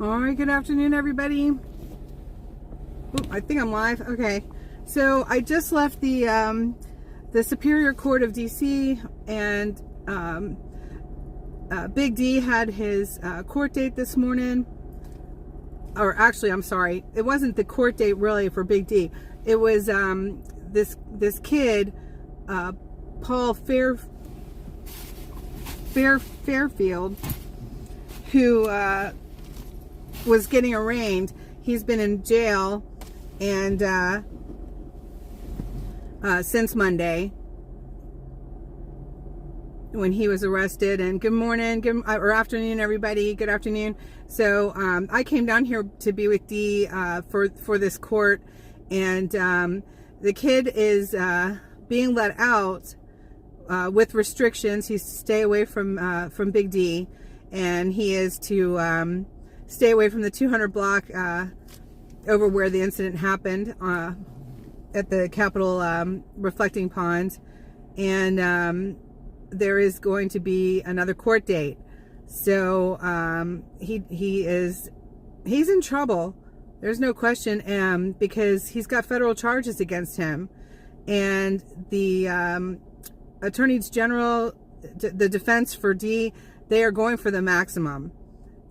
All right, good afternoon, everybody. Ooh, I think I'm live. Okay, so I just left the Superior Court of DC, and Big D had his court date this morning. Or actually, I'm sorry, it wasn't the court date really for Big D. It was this kid, Paul Fairfield, who was getting arraigned. He's been in jail and since Monday when he was arrested. And good morning, or afternoon, everybody. Good afternoon. So I came down here to be with Dee for this court, and the kid is being let out with restrictions. He's to stay away from Big D, and he is to stay away from the 200 block over where the incident happened at the Capitol Reflecting Pond. And there is going to be another court date. So he's in trouble. There's no question, because he's got federal charges against him. And the attorneys general, the defense for D, they are going for the maximum.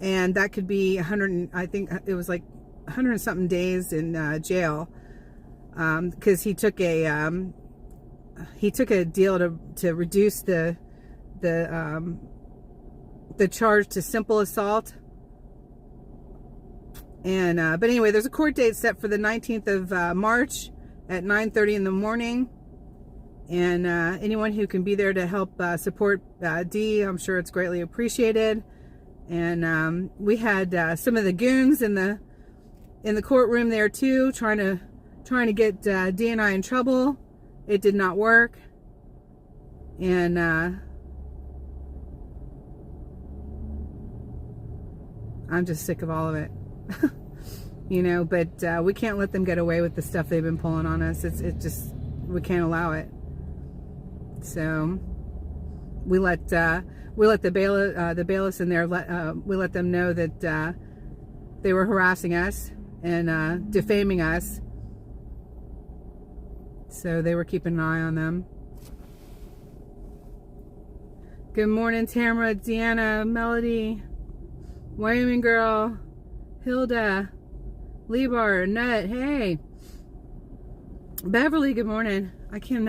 And that could be 100, I think it was like 100 and something days in jail, because he took a deal to reduce the charge to simple assault. And but anyway, there's a court date set for the 19th of March at 9:30 in the morning. And anyone who can be there to help support D, I'm sure it's greatly appreciated. And we had some of the goons in the courtroom there too, trying to get D and I in trouble. It did not work. And I'm just sick of all of it. You know, but we can't let them get away with the stuff they've been pulling on us. We can't allow it. So we let the bailiffs in there. We let them know that they were harassing us and defaming us. So they were keeping an eye on them. Good morning, Tamara, Deanna, Melody, Wyoming girl, Hilda, Lebar, Nut. Hey, Beverly. Good morning. Why can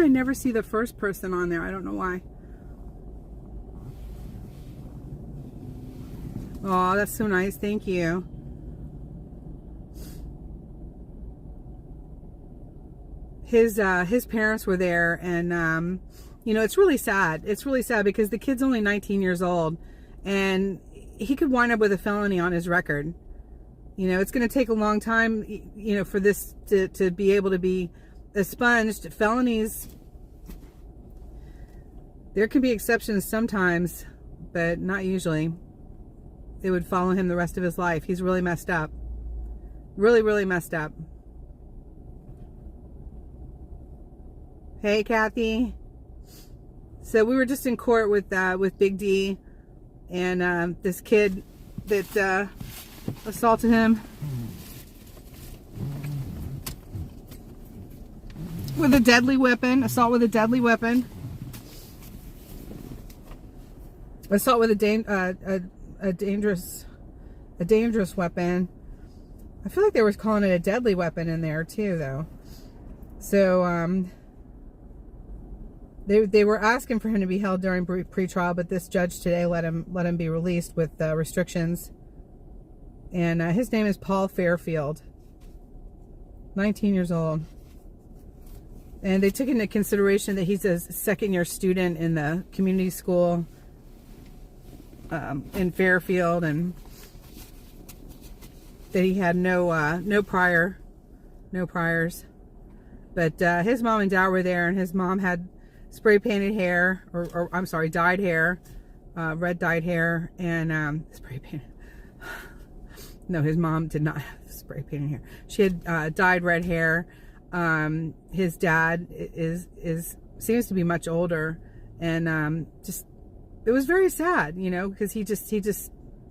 I never see the first person on there? I don't know why. Oh, that's so nice. Thank you. His parents were there, and you know, it's really sad. It's really sad because the kid's only 19 years old, and he could wind up with a felony on his record. You know, it's going to take a long time, you know, for this to be able to be expunged. Felonies, there can be exceptions sometimes, but not usually. It would follow him the rest of his life. He's really messed up. Really, really messed up. Hey, Kathy. So we were just in court with Big D and this kid that assaulted him with a deadly weapon. Assault with a deadly weapon. Assault with a dangerous weapon. I feel like they were calling it a deadly weapon in there too, though. So they were asking for him to be held during pre-trial, but this judge today let him be released with restrictions. And his name is Paul Fairfield, 19 years old. And they took into consideration that he's a second-year student in the community school in Fairfield, and that he had no priors. But his mom and dad were there, and his mom had spray painted hair, or I'm sorry, dyed hair, red dyed hair, and spray painted. No, his mom did not have spray painted hair. She had dyed red hair. His dad seems to be much older, and just, it was very sad, you know, because he just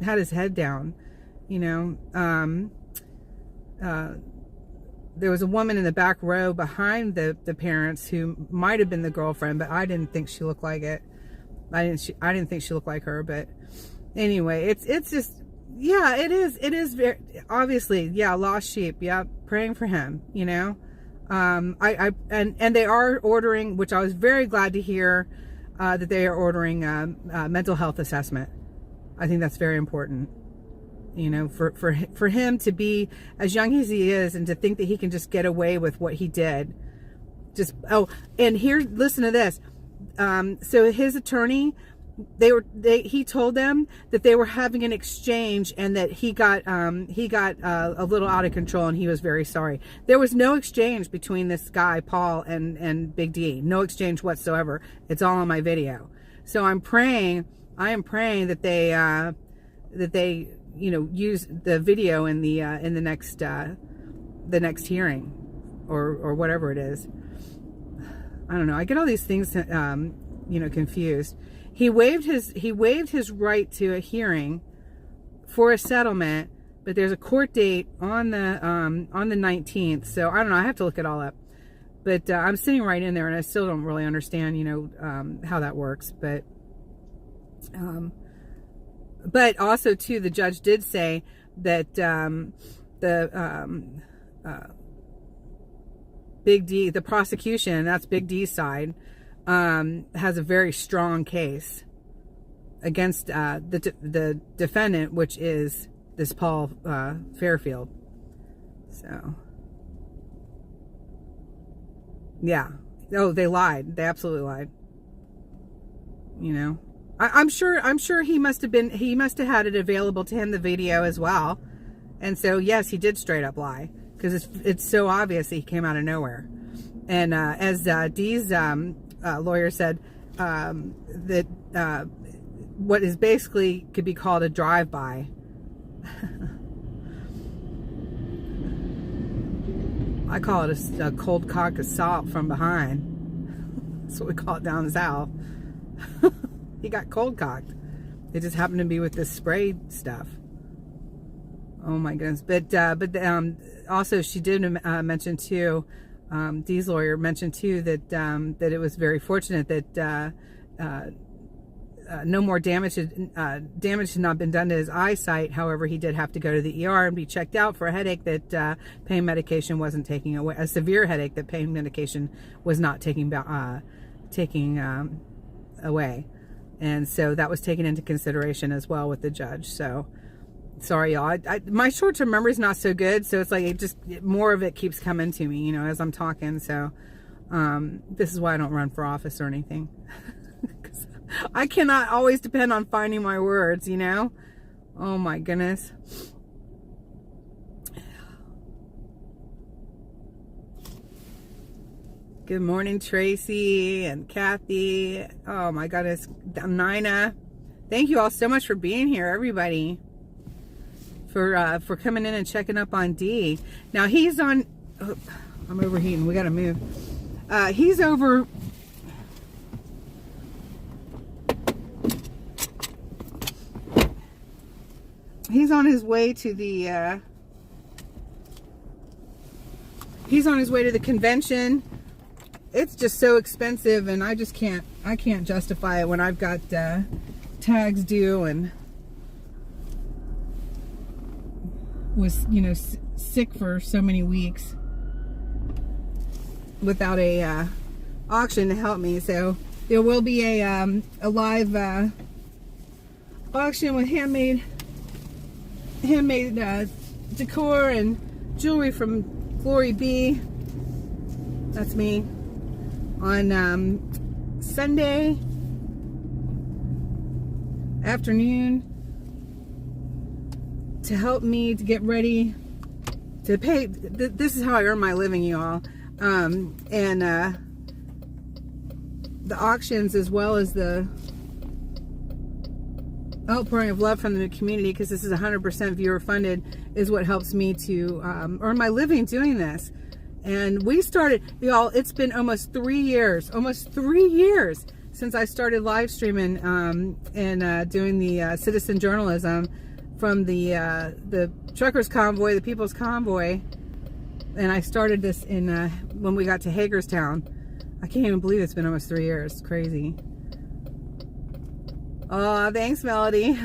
had his head down. you know. There was a woman in the back row behind the parents who might have been the girlfriend, but I didn't think she looked like it. I didn't think she looked like her, but anyway, it's just, yeah, it is very obviously, yeah, lost sheep. Yeah, praying for him, you know. And they are ordering, which I was very glad to hear, that they are ordering mental health assessment. I think that's very important. You know, for him to be as young as he is and to think that he can just get away with what he did. Just, oh, and here, listen to this. So his attorney, he told them that they were having an exchange and that he got a little out of control and he was very sorry. There was no exchange between this guy, Paul, and Big D. No exchange whatsoever. It's all on my video. So I am praying that they, you know, use the video in the next hearing or whatever it is. I don't know. I get all these things, you know, confused. He waived his right to a hearing for a settlement, but there's a court date on the 19th. So I don't know. I have to look it all up. But I'm sitting right in there, and I still don't really understand, you know, how that works. But also, too, the judge did say that Big D, the prosecution, that's Big D's side, has a very strong case against the defendant, which is this Paul Fairfield. So, yeah. Oh, they lied. They absolutely lied. You know. I'm sure he must have had it available to him, the video as well. And so, yes, he did straight up lie, because it's so obvious that he came out of nowhere. And as Dee's lawyer said, that what is basically could be called a drive-by. I call it a cold cock assault from behind. That's what we call it down south. He got cold cocked. It just happened to be with this spray stuff. Oh my goodness! But also she did mention too. Dee's lawyer mentioned too that it was very fortunate that no more damage had not been done to his eyesight. However, he did have to go to the ER and be checked out for a headache that pain medication wasn't taking away. A severe headache that pain medication was not taking away. And so that was taken into consideration as well with the judge. So, sorry, y'all. My short-term memory is not so good, so it's like more of it keeps coming to me, you know, as I'm talking. So, this is why I don't run for office or anything. 'Cause I cannot always depend on finding my words, you know. Oh my goodness. Good morning, Tracy and Kathy. Oh my goodness, Nina. Thank you all so much for being here, everybody. For coming in and checking up on Dee. Now he's on. Oh, I'm overheating. We gotta move. He's over. He's on his way to the. He's on his way to the convention. It's just so expensive, and I can't justify it when I've got tags due and was, you know, sick for so many weeks without a auction to help me. So there will be a live auction with handmade decor and jewelry from GloryBee. That's me. On Sunday afternoon to help me to get ready to pay. This is how I earn my living, you all. And the auctions, as well as the outpouring of love from the community, because this is 100% viewer funded, is what helps me to earn my living doing this. And we started, y'all, it's been almost 3 years since I started live streaming and doing the citizen journalism the truckers convoy, the people's convoy, and I started this in when we got to Hagerstown. I can't even believe it's been almost 3 years. It's crazy. Oh, thanks, Melody.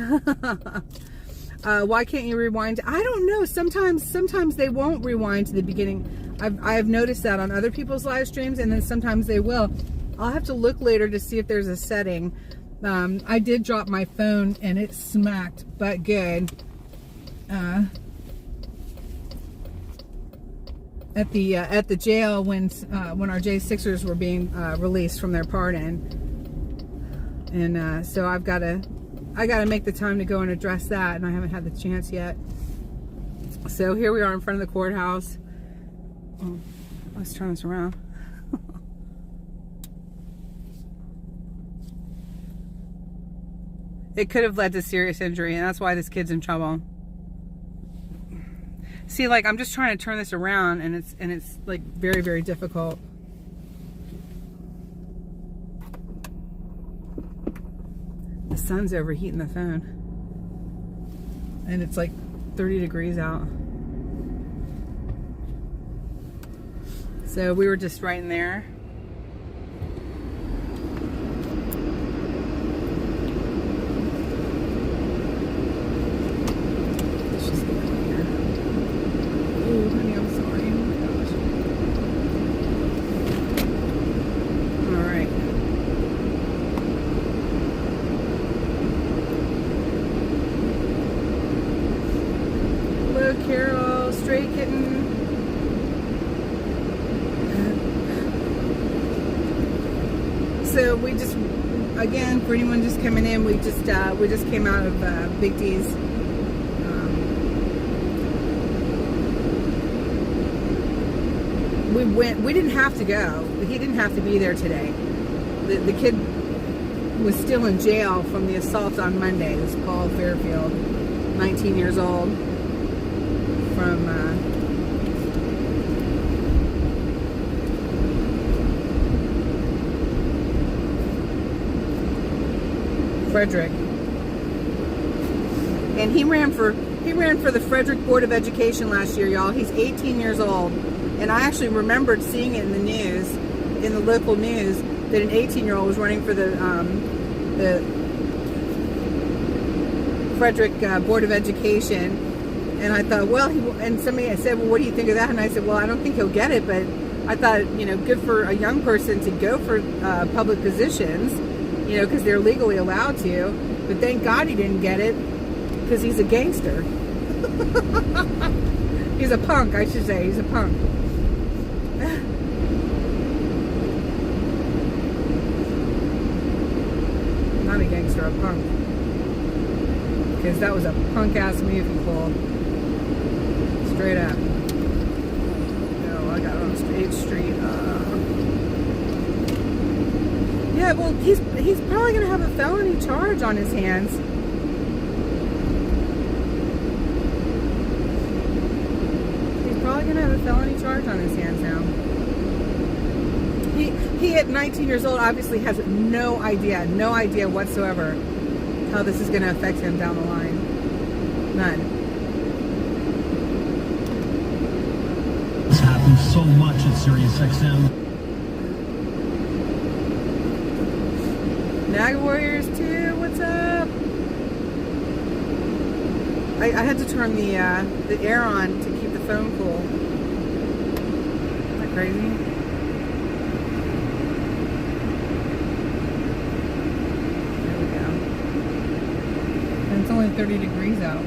Why can't you rewind? I don't know. Sometimes they won't rewind to the beginning. I've noticed that on other people's live streams, and then sometimes they will. I'll have to look later to see if there's a setting. I did drop my phone and it smacked, but good. At the jail when our J6ers were being released from their pardon, and so I gotta make the time to go and address that, and I haven't had the chance yet. So here we are in front of the courthouse. Oh, let's turn this around. It could have led to serious injury, and that's why this kid's in trouble. See, like, I'm just trying to turn this around, and it's like very, very difficult. The sun's overheating the phone, and it's like 30 degrees out. So we were just right in there. Let's just get out here. Oh, honey, I'm sorry. Oh my gosh. All right. Hello, Carol, stray kitten. So we just, again, for anyone just coming in, we just came out of Big D's. We didn't have to go. He didn't have to be there today. The kid was still in jail from the assault on Monday. It was Paul Fairfield, 19 years old, from Frederick, and he ran for the Frederick Board of Education last year, y'all. He's 18 years old, and I actually remembered seeing it in the news, in the local news, that an 18-year-old was running for the Frederick Board of Education, and I thought, well, and somebody said, well, what do you think of that? And I said, well, I don't think he'll get it, but I thought, you know, good for a young person to go for public positions, you know, because they're legally allowed to. But thank God he didn't get it, because he's a gangster. He's a punk, I should say. He's a punk. Not a gangster, a punk. Because that was a punk-ass move he pulled. Straight up. No, I got on State Street. Yeah, well, he's probably going to have a felony charge on his hands. He's probably going to have a felony charge on his hands now. He at 19 years old obviously has no idea whatsoever how this is going to affect him down the line. None. This happens so much at SiriusXM. Nag Warriors 2, what's up? I had to turn the air on to keep the phone cool. Isn't that crazy? There we go. And it's only 30 degrees out.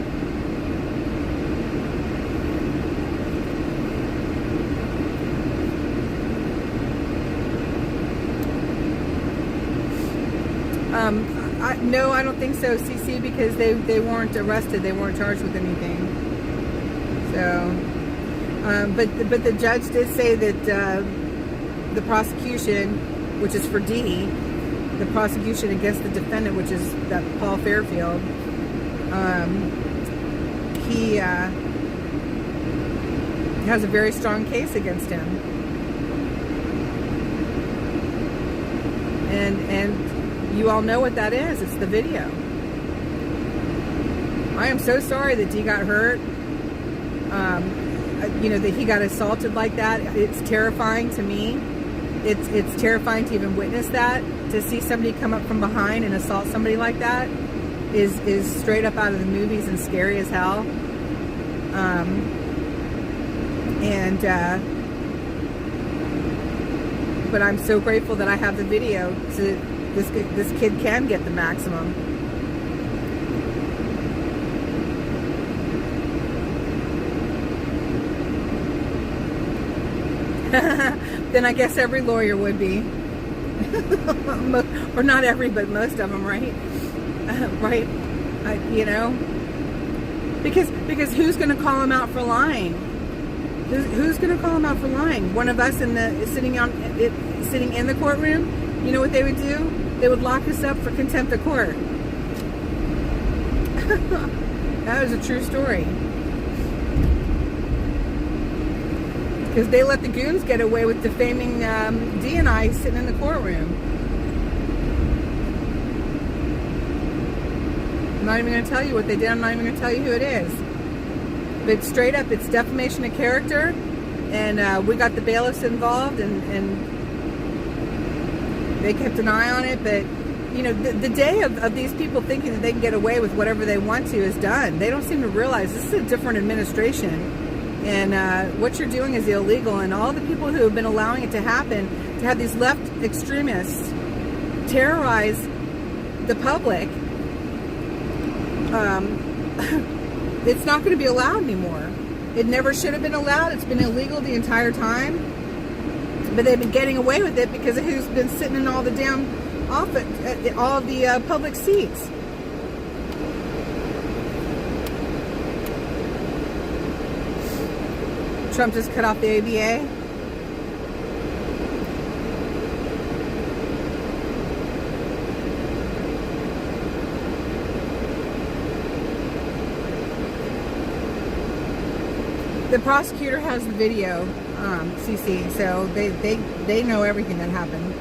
No, I don't think so, CC, because they weren't arrested. They weren't charged with anything. So, but the judge did say that the prosecution, which is for D, the prosecution against the defendant, which is that Paul Fairfield, he has a very strong case against him, and you all know what that is. It's the video. I am so sorry that Dee got hurt. You know, that he got assaulted like that. It's terrifying to me. It's terrifying to even witness that. To see somebody come up from behind and assault somebody like that is straight up out of the movies and scary as hell. But I'm so grateful that I have the video so this kid can get the maximum. Then I guess every lawyer would be. Or not every, but most of them, right? Right? You know? Because who's going to call him out for lying? Who's going to call him out for lying? One of us sitting in the courtroom. You know what they would do? They would lock us up for contempt of court. That is a true story. Because they let the goons get away with defaming Dee and I sitting in the courtroom. I'm not even going to tell you what they did. I'm not even going to tell you who it is. But straight up, it's defamation of character. And we got the bailiffs involved, and they kept an eye on it. But, you know, the day of these people thinking that they can get away with whatever they want to is done. They don't seem to realize this is a different administration. And what you're doing is illegal. And all the people who have been allowing it to happen, to have these left extremists terrorize the public, it's not going to be allowed anymore. It never should have been allowed. It's been illegal the entire time. But they've been getting away with it because of who's been sitting in all the damn office, all the public seats. Trump just cut off the ABA. The prosecutor has the video, CC, so they know everything that happened.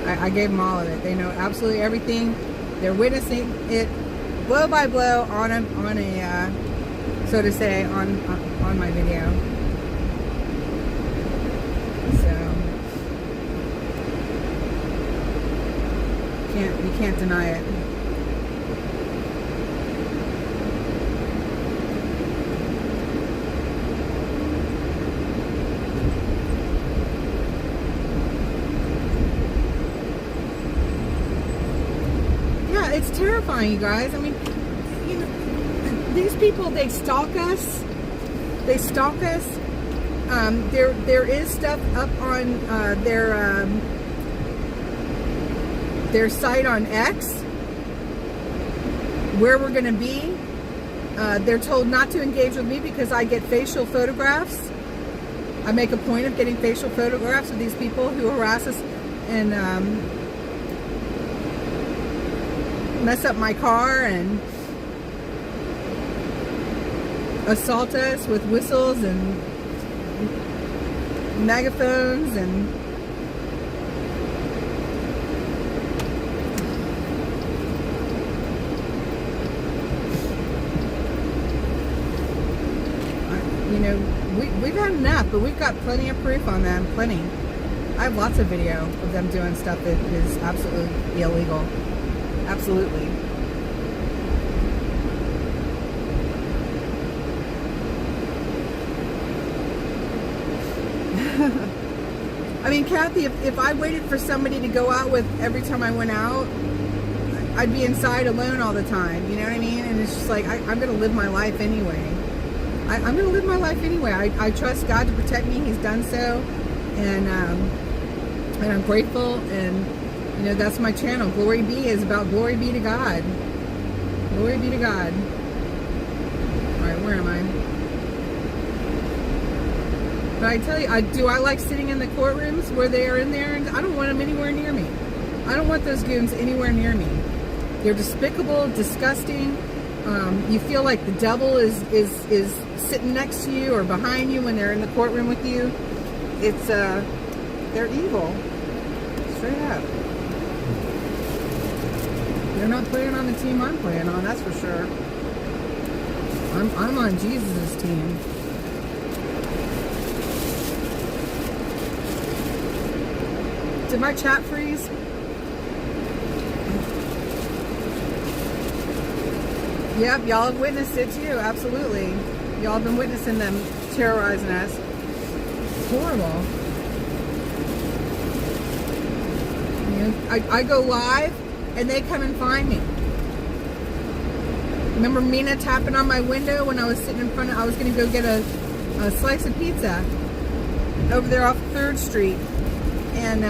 I gave them all of it. They know absolutely everything. They're witnessing it blow by blow on a so to say, on my video. So you can't deny it. Yeah, it's terrifying, you guys. I mean, you know, these people, they stalk us. They stalk us. There is stuff up on their site on X where we're going to be. They're told not to engage with me because I get facial photographs. I make a point of getting facial photographs of these people who harass us and mess up my car and assault us with whistles and megaphones and you know, we've had enough, but we've got plenty of proof on them, plenty. I have lots of video of them doing stuff that is absolutely illegal. Absolutely. I mean, Kathy, if I waited for somebody to go out with every time I went out, I'd be inside alone all the time. You know what I mean? And it's just like, I'm going to live my life anyway. I'm going to live my life anyway. I trust God to protect me. He's done so. And I'm grateful. And, you know, that's my channel. GloryBee is about glory be to God. Glory be to God. All right, where am I? But I tell you, do I like sitting in the courtrooms where they are in there? And I don't want them anywhere near me. I don't want those goons anywhere near me. They're despicable, disgusting. You feel like the devil is sitting next to you or behind you when they're in the courtroom with you. It's they're evil, straight up. They're not playing on the team I'm playing on, that's for sure. I'm on Jesus' team. Did my chat freeze? Yep, y'all have witnessed it too. Absolutely, y'all have been witnessing them terrorizing us. It's horrible. You know, I go live and they come and find me. Remember Mina tapping on my window when I was sitting in front of, I was going to go get a slice of pizza over there off 3rd Street, and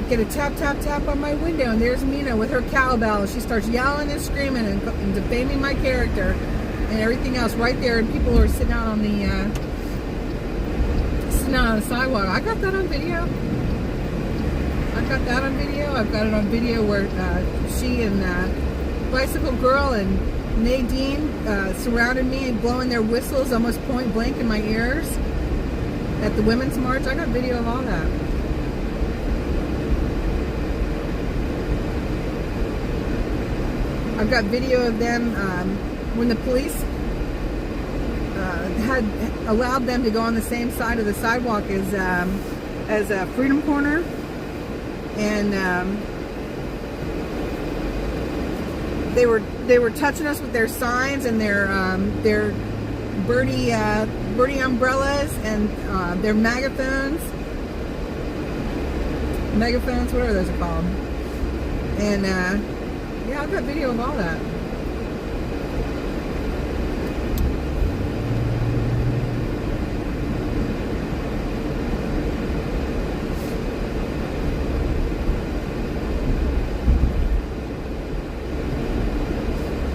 get a tap, tap, tap on my window, and there's Mina with her cowbell. She starts yelling and screaming and defaming my character and everything else right there, and people are sitting out on the sidewalk. I got that on video. I've got it on video where she and Bicycle Girl and Nadine surrounded me and blowing their whistles almost point blank in my ears at the Women's March. I got video of all that. I've got video of them when the police had allowed them to go on the same side of the sidewalk as Freedom Corner, and they were touching us with their signs and their birdie umbrellas and their megaphones, whatever those are called, and yeah, I've got video of all that.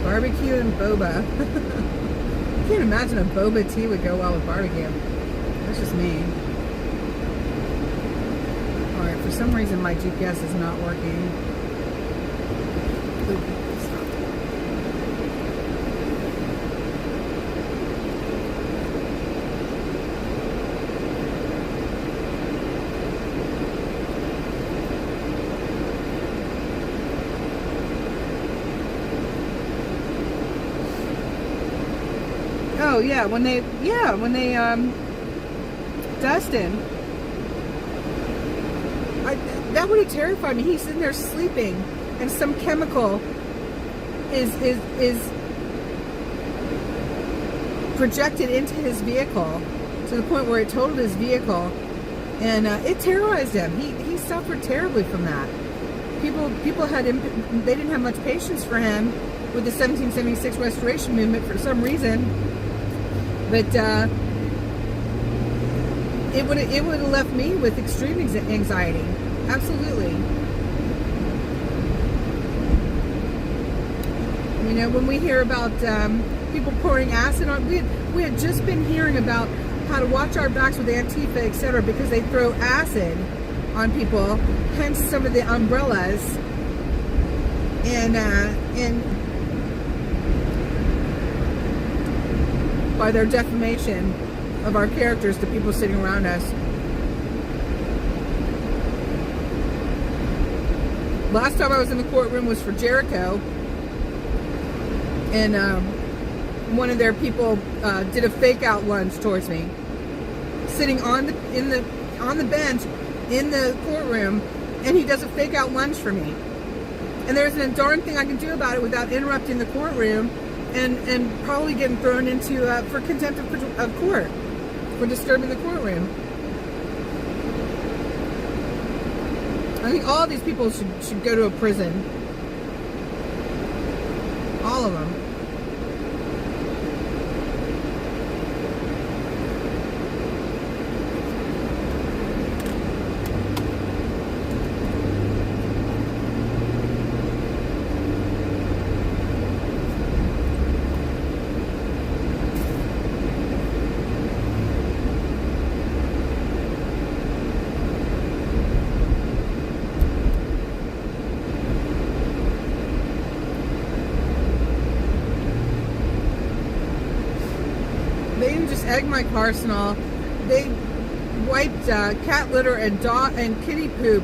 Barbecue and boba. I can't imagine a boba tea would go well with barbecue. That's just me. Alright, for some reason my GPS is not working. Ooh, stop. Oh yeah, when they Dustin, that would have terrified me. He's sitting there sleeping, and some chemical is projected into his vehicle to the point where it totaled his vehicle, and it terrorized him. He suffered terribly from that. People they didn't have much patience for him with the 1776 Restoration Movement for some reason, but it would have left me with extreme anxiety. Absolutely. You know, when we hear about people pouring acid on, we had just been hearing about how to watch our backs with Antifa, etc., because they throw acid on people, hence some of the umbrellas, and by their defamation of our characters to people sitting around us. Last time I was in the courtroom was for Jericho, and one of their people did a fake out lunge towards me, sitting on the bench in the courtroom, and he does a fake out lunge for me. And there isn't a darn thing I can do about it without interrupting the courtroom and probably getting thrown into for contempt of court for disturbing the courtroom. I think all of these people should go to a prison. All of them. They didn't just egg my arsenal. They wiped cat litter and dog and kitty poop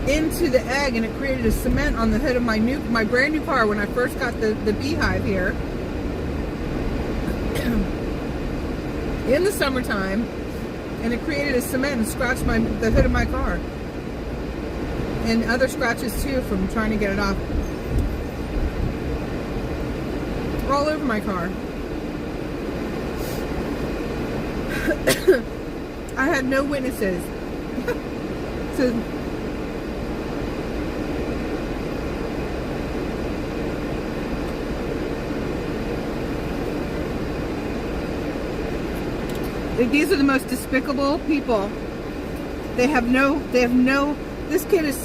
into the egg, and it created a cement on the hood of my brand new car when I first got the beehive here. in the summertime, and it created a cement and scratched the hood of my car. And other scratches too from trying to get it off. All over my car. I had no witnesses. So these are the most despicable people. This kid is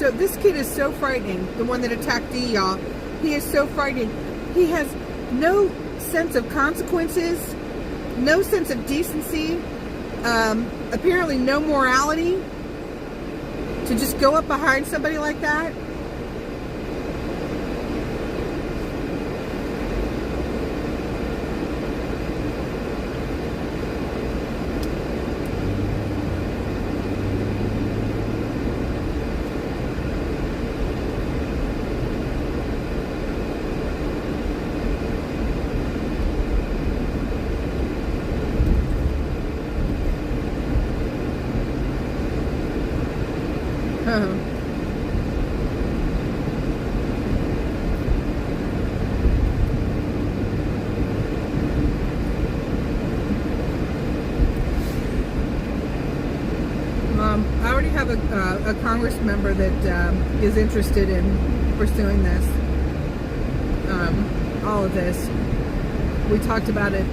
so frightening. The one that attacked Dee, y'all. He is so frightening. He has no sense of consequences, no sense of decency, apparently no morality to just go up behind somebody like that. I already have a Congress member that is interested in pursuing this, all of this. We talked about it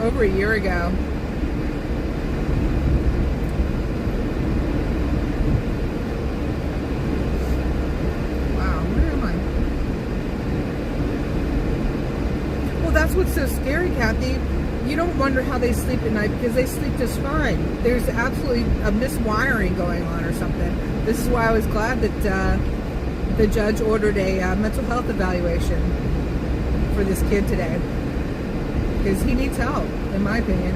over a year ago. That's what's so scary, Kathy. You don't wonder how they sleep at night because they sleep just fine. There's absolutely a miswiring going on or something. This is why I was glad that the judge ordered a mental health evaluation for this kid today, because he needs help, in my opinion.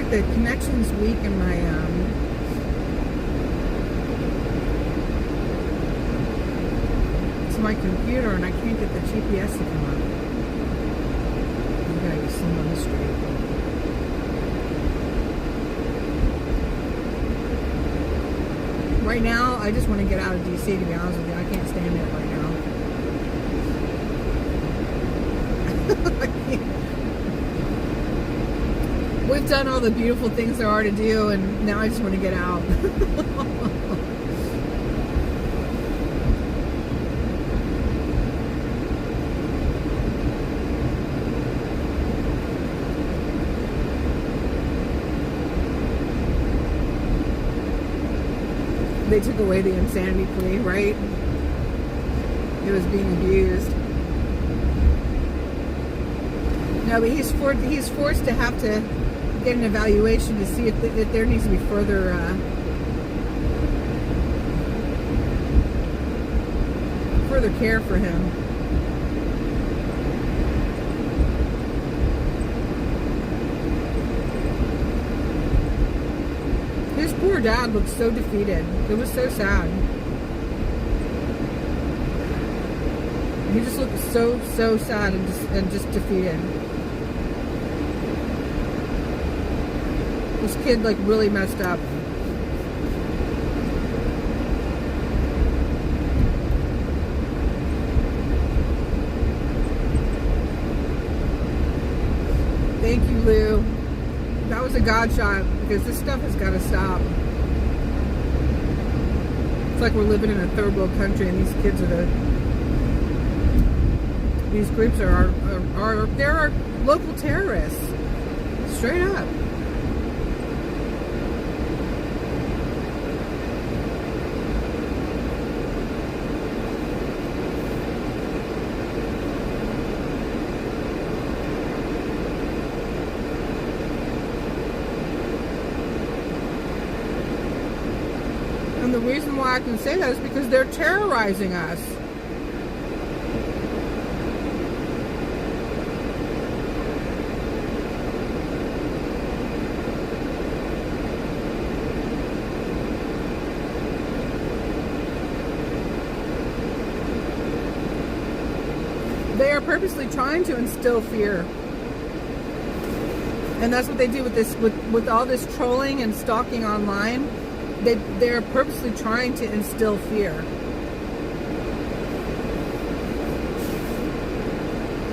The connection's weak in my to my computer, and I can't get the GPS to come up. I gotta get some on the street. Right now, I just want to get out of DC, to be honest with you. I can't stand it right now. I can't. We've done all the beautiful things there are to do, and now I just want to get out. They took away the insanity plea, right? It was being abused. No, but he's forced to have to get an evaluation to see if there needs to be further care for him. His poor dad looked so defeated. It was so sad. He just looked so sad and just defeated. This kid like really messed up. Thank you, Lou. That was a God shot, because this stuff has got to stop. It's like we're living in a third world country, and these kids are these groups are our local terrorists. Straight up. why I can say that is because they're terrorizing us. They are purposely trying to instill fear. And that's what they do with this, with all this trolling and stalking online. They're purposely trying to instill fear.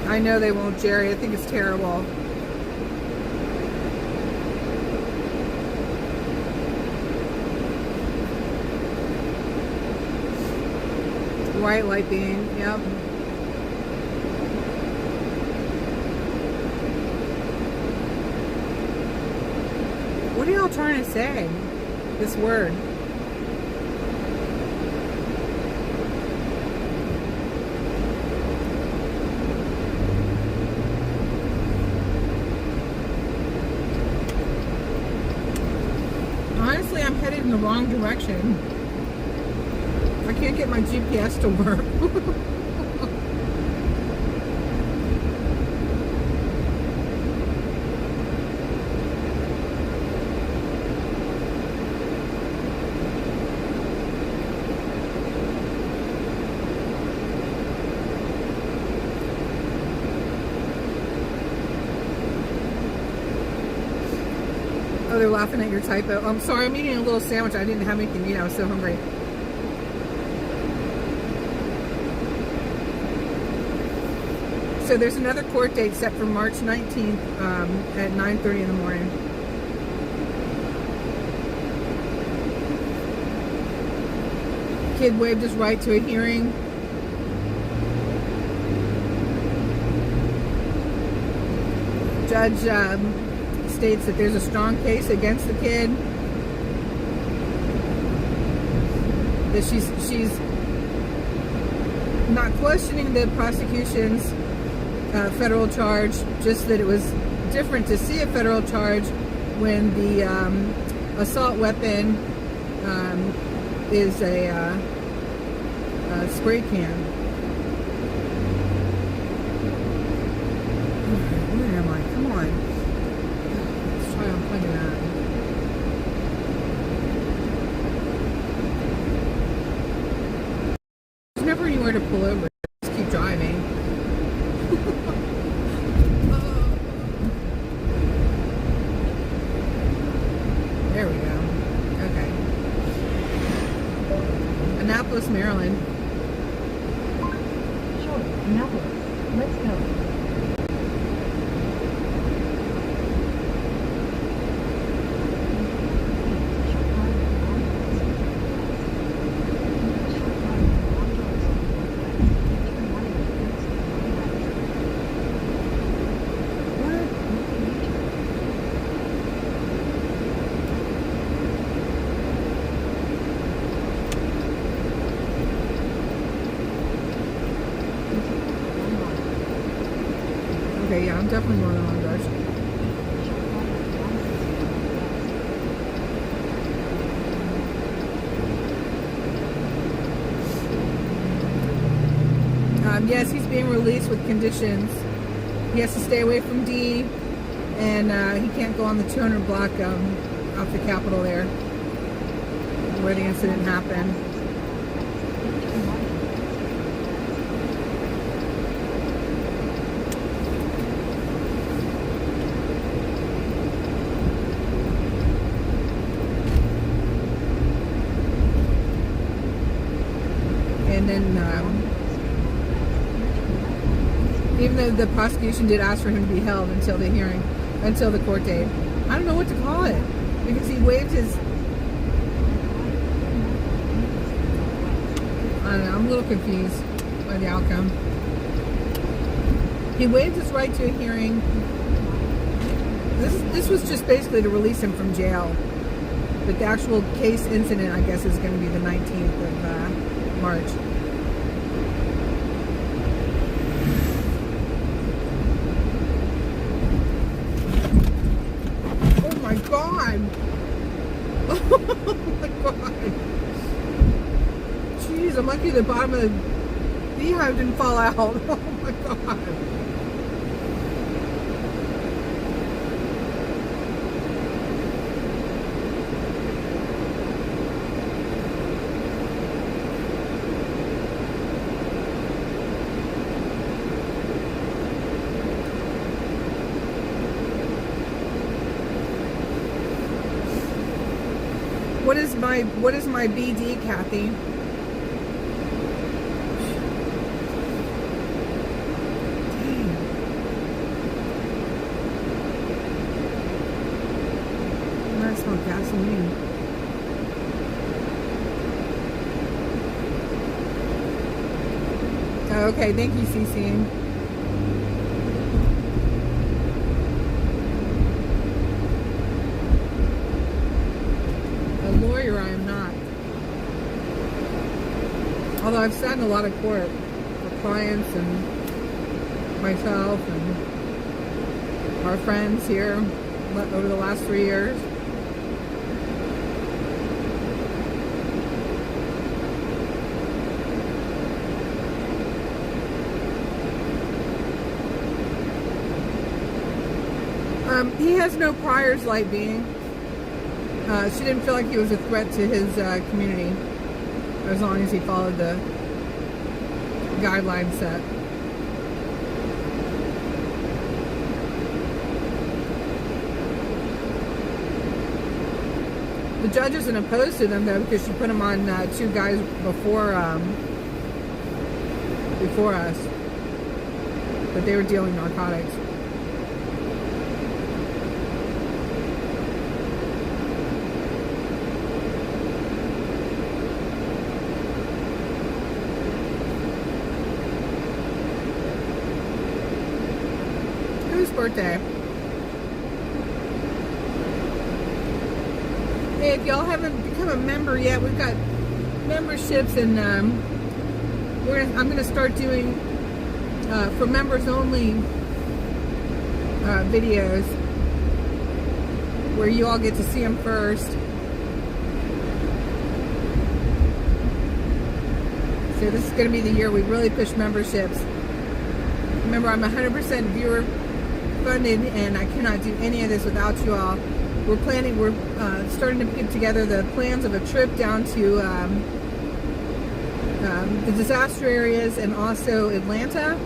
I know they won't, Jerry. I think it's terrible. White light beam, yep. What are y'all trying to say? This word. Honestly, I'm headed in the wrong direction. I can't get my GPS to work. Oh, they're laughing at your typo. I'm sorry, I'm eating a little sandwich. I didn't have anything to eat. I was so hungry. So there's another court date set for March 19th at 9:30 in the morning. Kid waived his right to a hearing. Judge states that there's a strong case against the kid. That she's not questioning the prosecution's federal charge, just that it was different to see a federal charge when the assault weapon is a spray can. Where am I? Come on. Let's try unplugging that. There's never anywhere to pull over. Just keep driving. There we go. Okay. Annapolis, Maryland. Sure, Annapolis. Let's go. Okay, yeah, I'm definitely going in the wrong direction. Yes, he's being released with conditions. He has to stay away from D, and he can't go on the 200 block off the Capitol there, where the incident happened. And then, even though the prosecution did ask for him to be held until the hearing, until the court date, I don't know what to call it, because he waived his, I don't know, I'm a little confused by the outcome. He waived his right to a hearing. This was just basically to release him from jail. But the actual case incident, I guess, is going to be the 19th of March. Oh my God! Oh my God! bees. I'm lucky the bottom of the beehive didn't fall out. Oh my god. What is my BD, Kathy? Dang. I smell gasoline. Oh, okay, thank you, Cece. I am not. Although I've sat in a lot of court for clients and myself and our friends here over the last 3 years. He has no priors, light being. She didn't feel like he was a threat to his community as long as he followed the guidelines set. The judge isn't opposed to them though, because she put him on 2 guys before us, but they were dealing narcotics. Birthday. Hey, if y'all haven't become a member yet, we've got memberships, and I'm gonna start doing for members only videos where you all get to see them first. So this is gonna be the year we really push memberships. Remember, I'm 100% viewer funded, and I cannot do any of this without you all. We're starting to put together the plans of a trip down to the disaster areas and also Atlanta,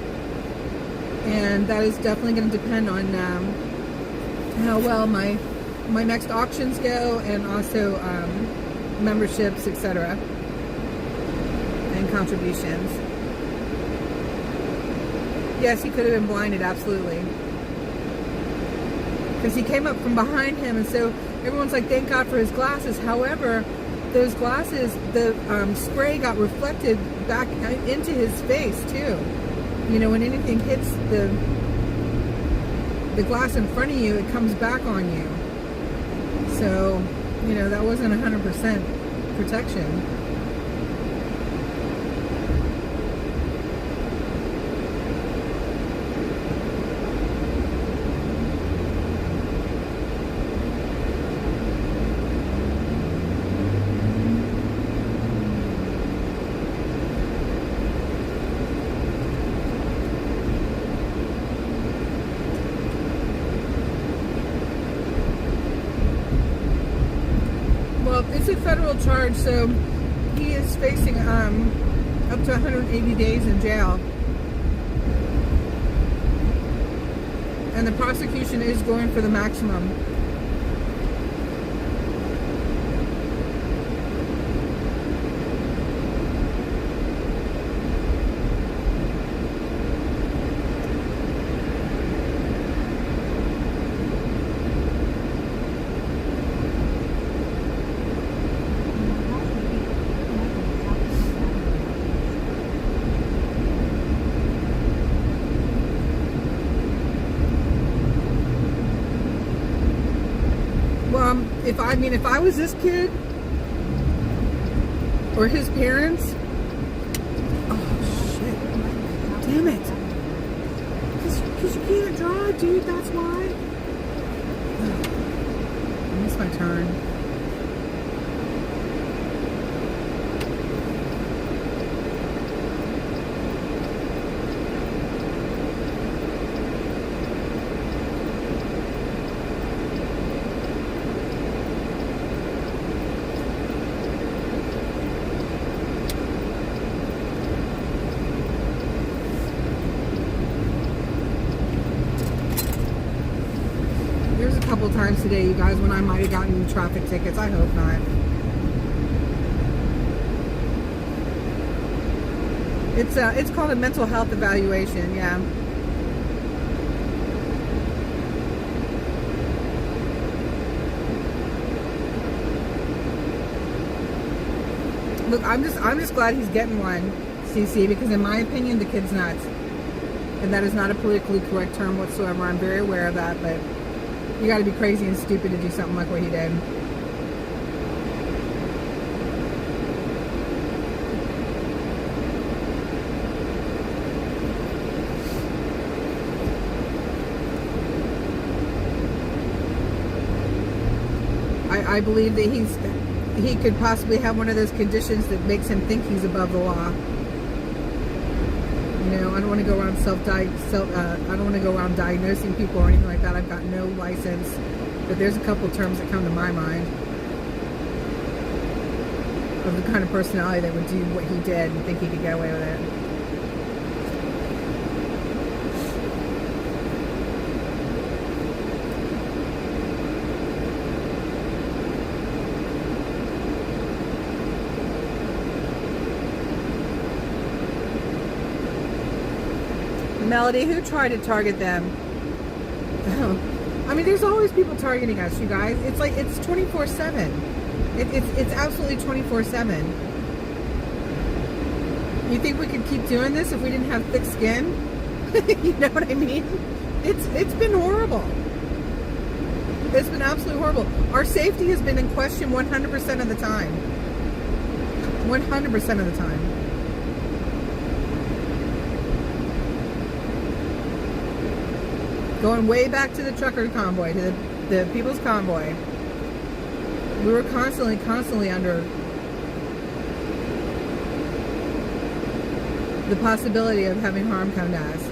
and that is definitely going to depend on how well my next auctions go, and also memberships, etc., and contributions. Yes, he could have been blinded, absolutely. Because he came up from behind him, and so everyone's like, thank God for his glasses. However, those glasses, the spray got reflected back into his face too. You know, when anything hits the glass in front of you, it comes back on you. So, you know, that wasn't 100% protection. It's a federal charge, so he is facing up to 180 days in jail. And the prosecution is going for the maximum. If I was this kid or his parents, oh shit, damn it, because you can't drive, dude, that's why. I missed my turn. times today, you guys, when I might have gotten traffic tickets. I hope not. It's called a mental health evaluation, yeah. Look, I'm just glad he's getting one, CC, because in my opinion, the kid's nuts. And that is not a politically correct term whatsoever. I'm very aware of that, but you got to be crazy and stupid to do something like what he did. I believe that he could possibly have one of those conditions that makes him think he's above the law. You know, I don't want to go around I don't want to go around diagnosing people or anything like that. I've got no license, but there's a couple terms that come to my mind of the kind of personality that would do what he did and think he could get away with it. Melody, who tried to target them? I mean, there's always people targeting us, you guys. It's like, it's 24/7. It's absolutely 24/7. You think we could keep doing this if we didn't have thick skin? You know what I mean? It's been horrible. It's been absolutely horrible. Our safety has been in question 100% of the time. 100% of the time. Going way back to the trucker convoy, to the People's Convoy. We were constantly under the possibility of having harm come to us.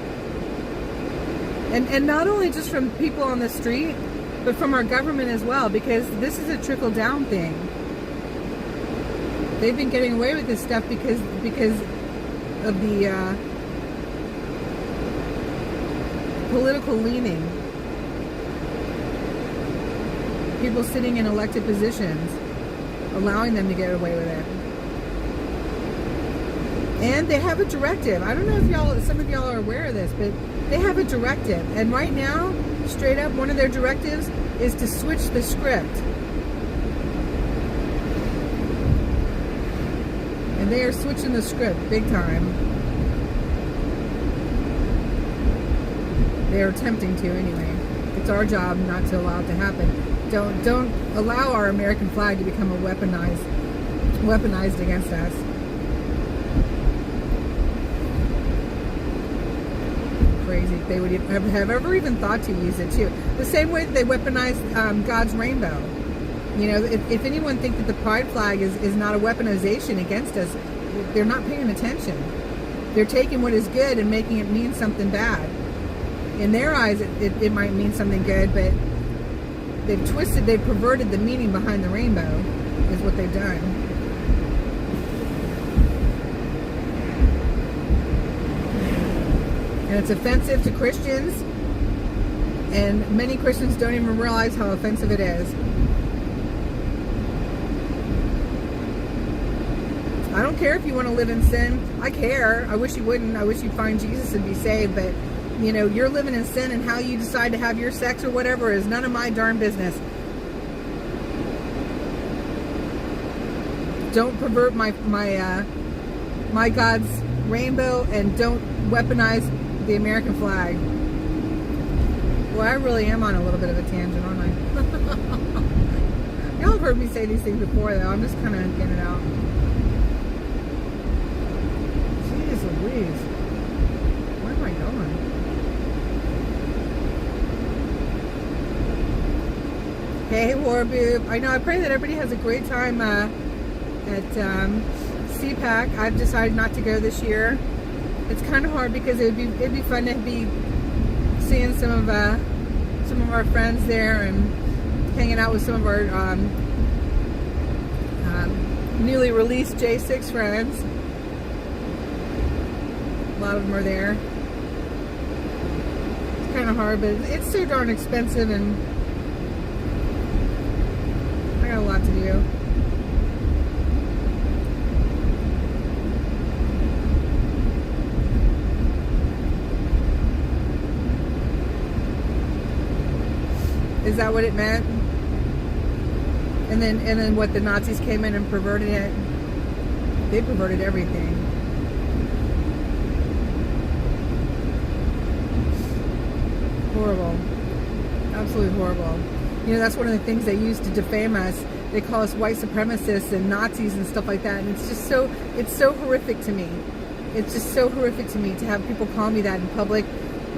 And not only just from people on the street, but from our government as well, because this is a trickle-down thing. They've been getting away with this stuff because of the political leaning. People sitting in elected positions, allowing them to get away with it. And they have a directive. I don't know if some of y'all are aware of this, but they have a directive. And right now, straight up, one of their directives is to switch the script. And they are switching the script big time. They are attempting to anyway. It's our job not to allow it to happen. Don't allow our American flag to become weaponized against us. Crazy. They would have ever even thought to use it too. The same way that they weaponized God's rainbow. You know, if anyone thinks that the pride flag is not a weaponization against us, they're not paying attention. They're taking what is good and making it mean something bad. In their eyes, it might mean something good, but they've perverted the meaning behind the rainbow, is what they've done. And it's offensive to Christians, and many Christians don't even realize how offensive it is. I don't care if you want to live in sin. I care. I wish you wouldn't. I wish you'd find Jesus and be saved, but you know, you're living in sin, and how you decide to have your sex or whatever is none of my darn business. Don't pervert my God's rainbow, and don't weaponize the American flag. Well, I really am on a little bit of a tangent, aren't I? Y'all have heard me say these things before, though. I'm just kind of getting it out. Jeez Louise. Where am I going? Hey, Warboob. I know, I pray that everybody has a great time at CPAC. I've decided not to go this year. It's kind of hard because it'd be fun to be seeing some of our friends there and hanging out with some of our newly released J6 friends. A lot of them are there. It's kind of hard, but it's so darn expensive, and I got a lot to do. Is that what it meant? And then what, the Nazis came in and perverted it? They perverted everything. Horrible. Absolutely horrible. You know, that's one of the things they use to defame us. They call us white supremacists and Nazis and stuff like that. And it's just so, it's so horrific to me. It's just so horrific to me to have people call me that in public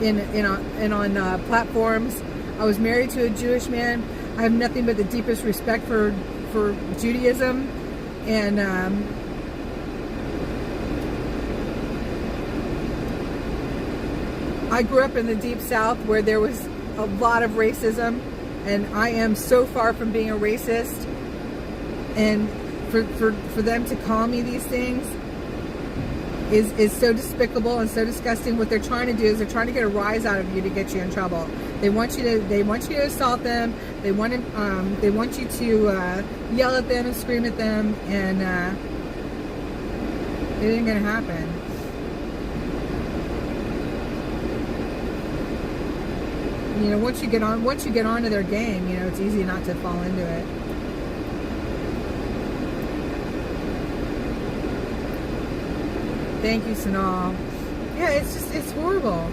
and on platforms. I was married to a Jewish man. I have nothing but the deepest respect for Judaism. And I grew up in the Deep South where there was a lot of racism. And I am so far from being a racist. And for them to call me these things is so despicable and so disgusting. What they're trying to do is they're trying to get a rise out of you to get you in trouble. They want you to assault them. They want you to yell at them and scream at them, and it ain't gonna happen. You know, once you get onto their game, you know, it's easy not to fall into it. Thank you, Sanal. Yeah, it's horrible.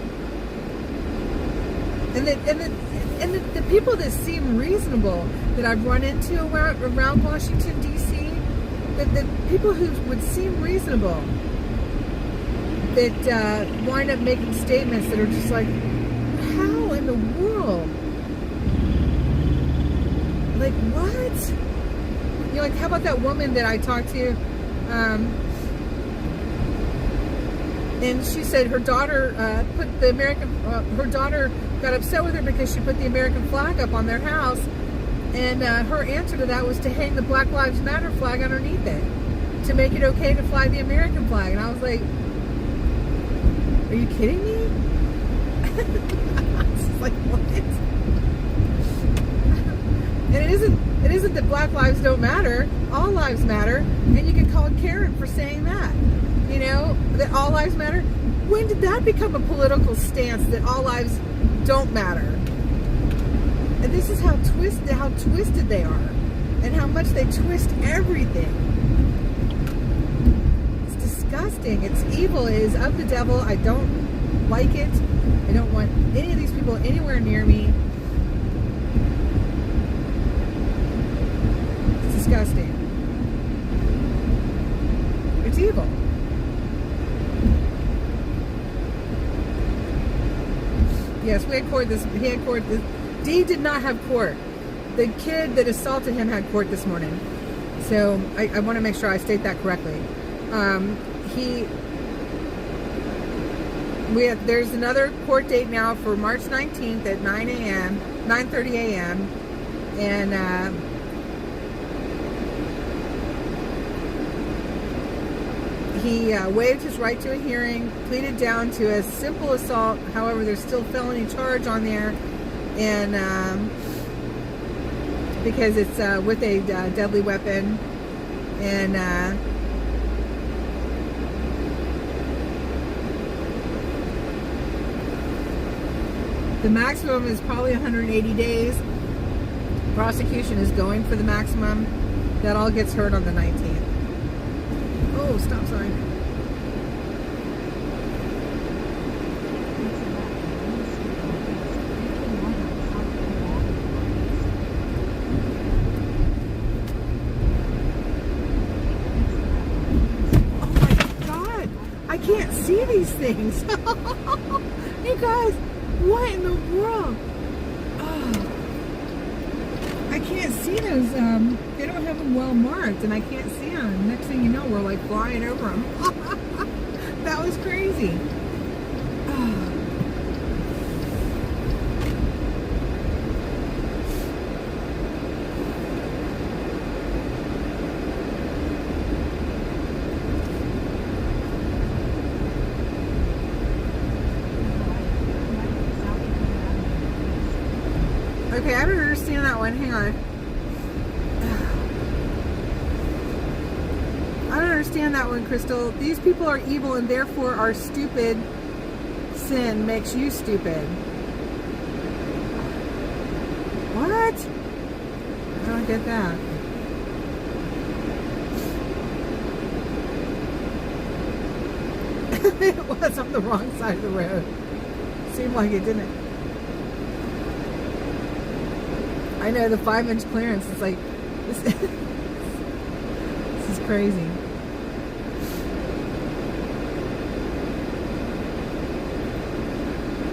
And the people that seem reasonable that I've run into around Washington, D.C., the people who would seem reasonable, that wind up making statements that are just like, how in the world? Like, what? You know, like, how about that woman that I talked to? And she said her daughter put the American, her daughter got upset with her because she put the American flag up on their house. And her answer to that was to hang the Black Lives Matter flag underneath it, to make it okay to fly the American flag. And I was like, are you kidding me? I was like, what? And it isn't that Black lives don't matter. All lives matter. And you can call Karen for saying that. You know, that all lives matter. When did that become a political stance, that all lives don't matter? And this is how twisted they are, and how much they twist everything. It's disgusting. It's evil. It is of the devil. I don't like it. I don't want any of these people anywhere near me. It's disgusting. It's evil. Yes, we had court he had court D did not have court. The kid that assaulted him had court this morning. So I want to make sure I state that correctly. There's another court date now for March 19th at 9:30 a.m. And he waived his right to a hearing, pleaded down to a simple assault. However, there's still felony charge on there, and because it's with a deadly weapon, and the maximum is probably 180 days. Prosecution is going for the maximum. That all gets heard on the 19th. Oh, stop sign. Oh my God. I can't see these things. You guys, what in the world? Oh. I can't see those. They don't have them well marked, and I can't see them. Next thing you know, we're like flying over them. That was crazy. Oh. Okay, I don't understand that one. Hang on. understand that one, Crystal. These people are evil and therefore our stupid sin makes you stupid. What? I don't get that. It was on the wrong side of the road. Seemed like it, didn't it? I know, the 5-inch clearance is like this, this is crazy.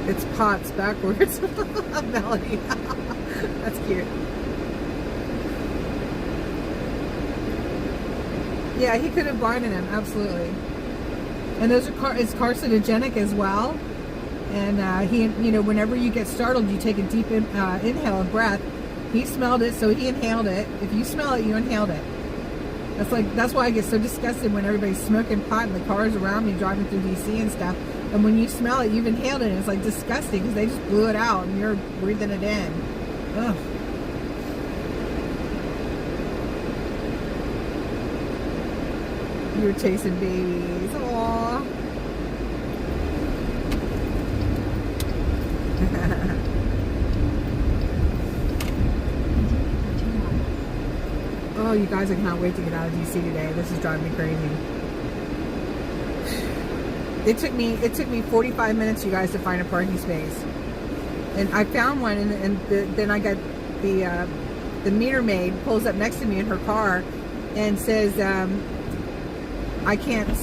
It's pots backwards. Melody. That's cute. Yeah, he could have blinded him, absolutely. And those are it's carcinogenic as well. And he, you know, whenever you get startled, you take a deep inhale of breath. He smelled it, so he inhaled it. If you smell it, you inhaled it. That's why I get so disgusted when everybody's smoking pot in the cars around me driving through DC and stuff. And when you smell it, you've inhaled it. And it's like disgusting because they just blew it out and you're breathing it in. Ugh. You were chasing babies. Aww. Oh, you guys, I cannot wait to get out of DC today. This is driving me crazy. It took me 45 minutes, you guys, to find a parking space. And I found one, and then I got the meter maid pulls up next to me in her car and says, I can't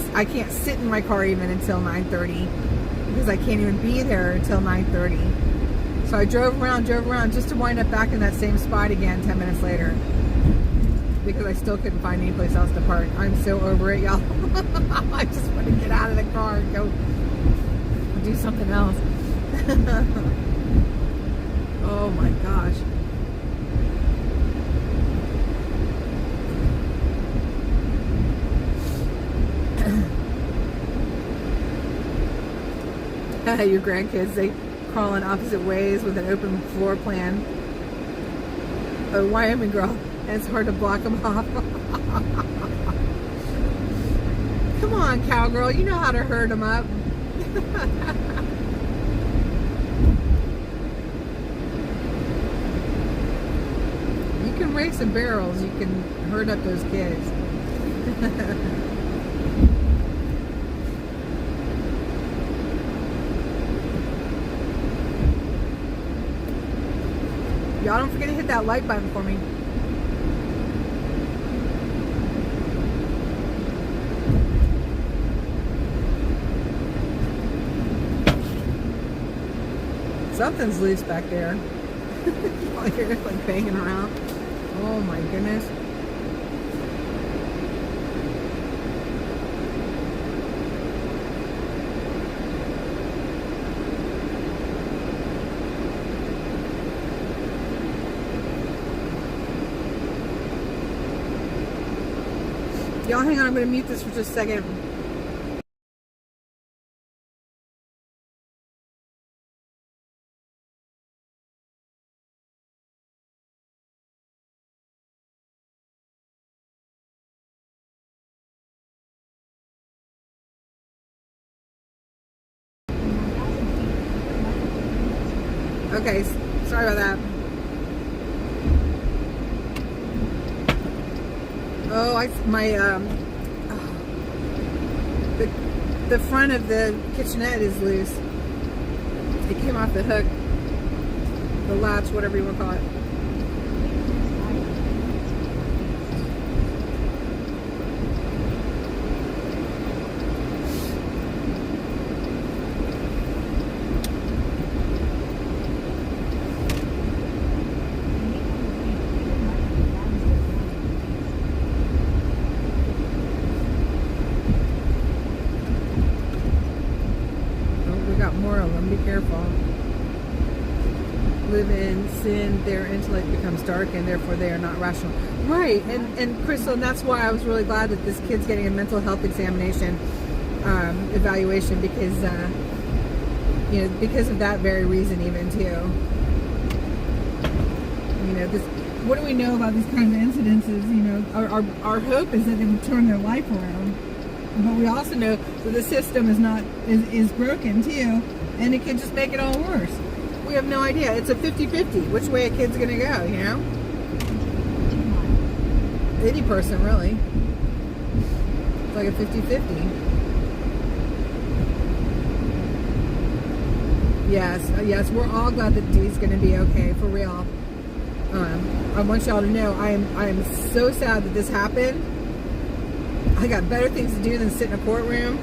sit in my car even until 9:30 because I can't even be there until 9:30. So I drove around just to wind up back in that same spot again 10 minutes later because I still couldn't find any place else to park. I'm so over it, y'all. I just want to get out of the car and go do something else. Oh my gosh. Your grandkids, they crawl in opposite ways with an open floor plan. A Wyoming girl, and it's hard to block them off. Come on, cowgirl, you know how to herd them up. You can race some barrels, you can herd up those kids. Y'all don't forget to hit that like button for me. Something's loose back there. Like you're just like banging around. Oh my goodness. Y'all hang on, I'm going to mute this for just a second. Okay, sorry about that. Oh, the front of the kitchenette is loose. It came off the hook, the latch, whatever you want to call it. Be careful. Live in sin, their intellect becomes dark and therefore they are not rational. Right, and Crystal, and that's why I was really glad that this kid's getting a mental health examination, evaluation, because you know, because of that very reason even too. You know, this, what do we know about these kinds of incidences? You know, our hope is that they would turn their life around. But we also know that the system is broken too, and it can just make it all worse. We have no idea. It's a 50-50 which way a kid's gonna go, you know? Any person, really. It's like a 50-50. Yes, we're all glad that Dee's gonna be okay, for real. I want y'all to know I am so sad that this happened. I got better things to do than sit in a courtroom,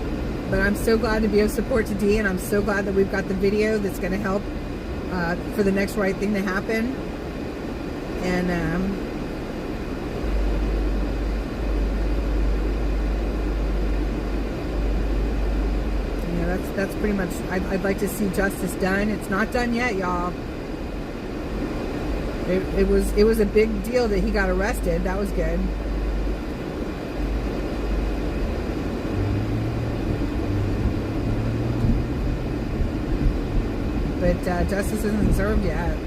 but I'm so glad to be of support to Dee, and I'm so glad that we've got the video that's going to help for the next right thing to happen. And yeah, that's pretty much. I'd like to see justice done. It's not done yet, y'all. It was a big deal that he got arrested. That was good. But justice isn't served yet.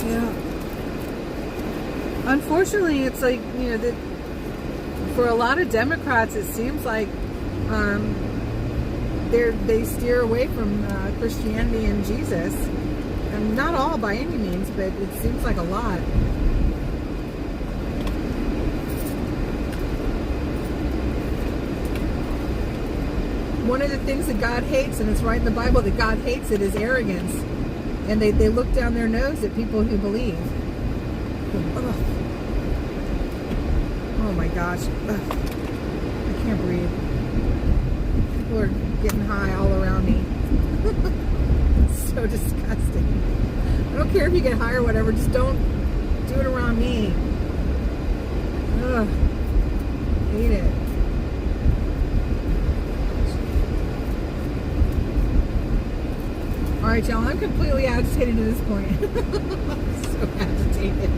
Yeah. Unfortunately, it's like, you know, that for a lot of Democrats, it seems like they steer away from Christianity and Jesus, and not all by any means, but it seems like a lot. One of the things that God hates, and it's right in the Bible that God hates it, is arrogance, and they look down their nose at people who believe. Ugh. Oh my gosh. Ugh. I can't breathe. People are getting high all around me. So disgusting. I don't care if you get high or whatever, just don't do it around me. Ugh. Hate it. Alright, y'all, I'm completely agitated at this point. I'm so agitated.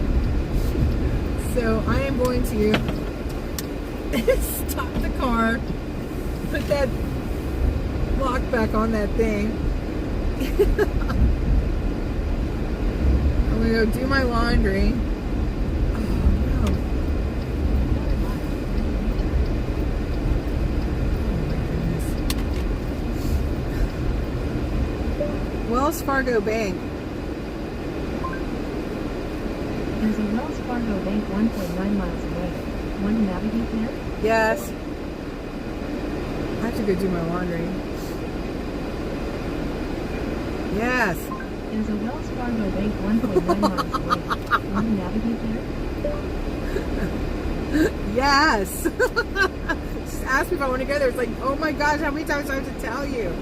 So I am going to stop the car, put that lock back on that thing. I'm going to go do my laundry. Oh, no. Wells Fargo Bank. There's a Wells Fargo Bank 1.9 miles away. Want to navigate there? Yes. I have to go do my laundry. Yes. There's a Wells Fargo Bank 1.9 miles away. Want to navigate there? Yes. Just ask me if I want to go there. It's like, oh my gosh, how many times do I have to tell you?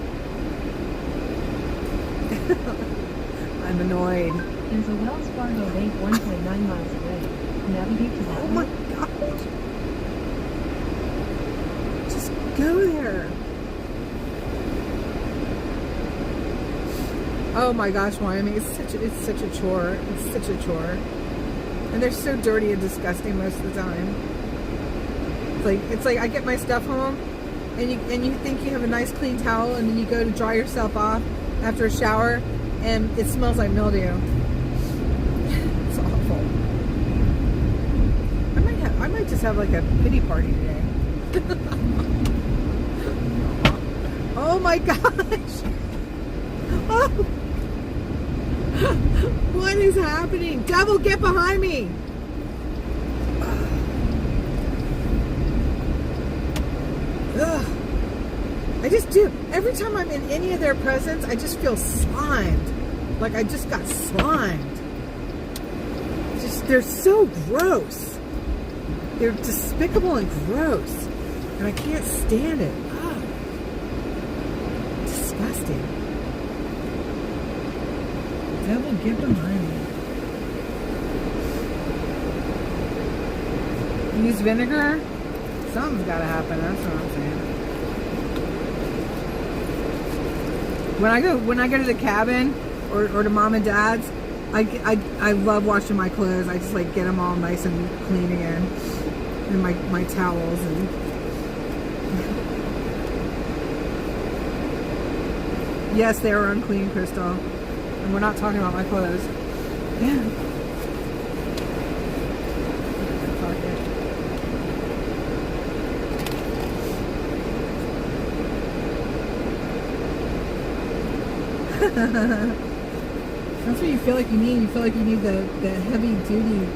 I'm annoyed. There's a Wells Fargo Bank 1.9 miles away. Navigate to that. Oh my gosh. Just go there. Oh my gosh, Wyoming. It's such a chore. It's such a chore. And they're so dirty and disgusting most of the time. It's like I get my stuff home and you think you have a nice clean towel, and then you go to dry yourself off after a shower and it smells like mildew. It's awful. I might just have like a pity party today. Oh my gosh. Oh. What is happening? Devil, get behind me. Ugh. I just do. Every time I'm in any of their presence, I just feel slimed. Like I just got slimed. They're so gross. They're despicable and gross. And I can't stand it. Oh. Disgusting. Devil, get behind me. Use vinegar? Something's got to happen. That's what I'm saying. When I go to the cabin or to mom and dad's, I love washing my clothes. I just like get them all nice and clean again, and my towels and. Yes, they are unclean, Crystal, and we're not talking about my clothes. Yeah. That's what you feel like you need. You feel like you need the heavy duty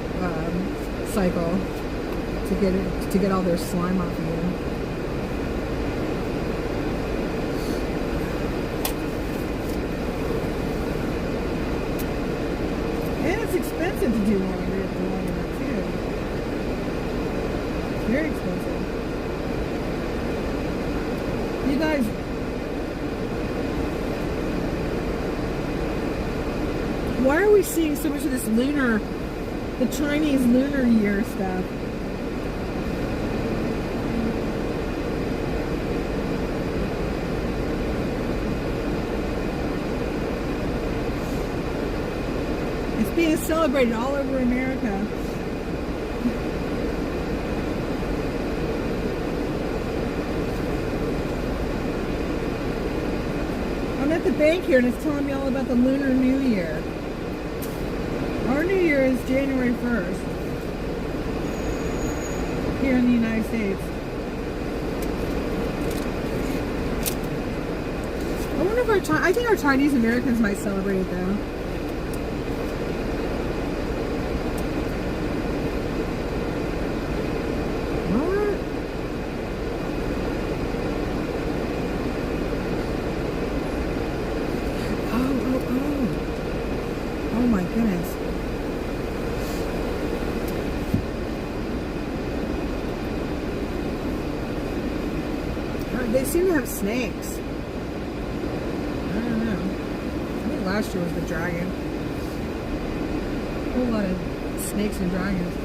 cycle to get all their slime off of you. And it's expensive to do laundry at the laundromat too. Very expensive. You guys. Why are we seeing so much of this the Chinese lunar year stuff? It's being celebrated all over America. I'm at the bank here and it's telling me all about the Lunar New Year. Our New Year is January 1st here in the United States. I wonder if I think our Chinese Americans might celebrate it though. What? Oh my goodness. They seem to have snakes. I don't know. I think last year was the dragon. A whole lot of snakes and dragons.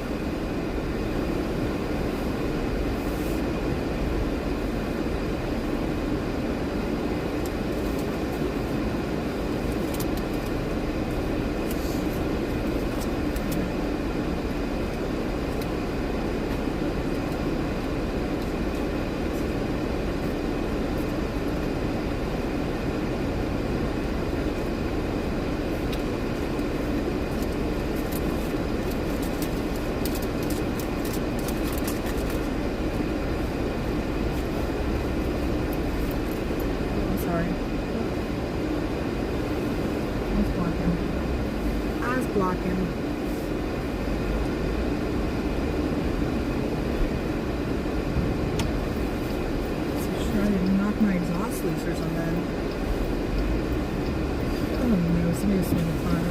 Blocking. So sure I didn't knock my exhaust loose or something. Oh no, somebody's swinging fire.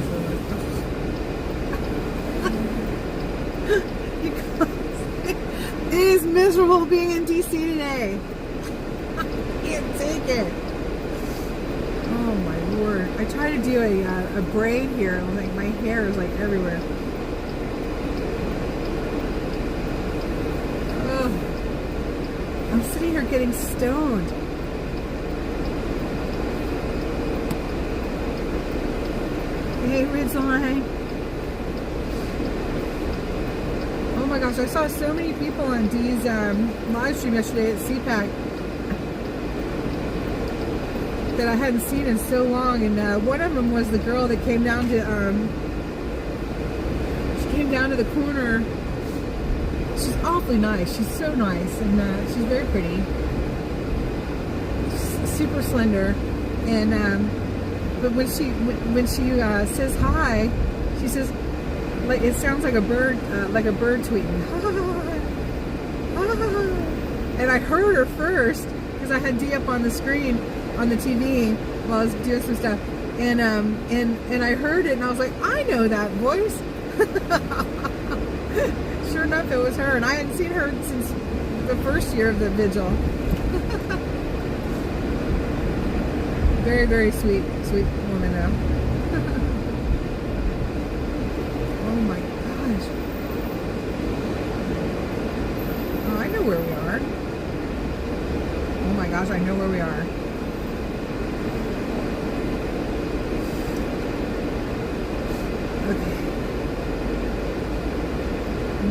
It is miserable being in DC today. I can't take it. Oh my lord. I tried to do a braid here, like my hair is like everywhere. Ugh. I'm sitting here getting stoned. Hey Ridgeline. Oh my gosh, I saw so many people on Dee's live stream yesterday at CPAC that I hadn't seen in so long, and one of them was the girl that came down to she came down to the corner. She's awfully nice. She's so nice, and she's very pretty. She's super slender, and but when she says hi, she says, like, it sounds like a bird tweeting. And I heard her first because I had Dee up on the screen on the TV while I was doing some stuff, and I heard it and I was like, I know that voice. Sure enough, it was her, and I hadn't seen her since the first year of the vigil. Very, very sweet woman though. Oh my gosh. Oh, I know where we are. Oh my gosh, I know where we are.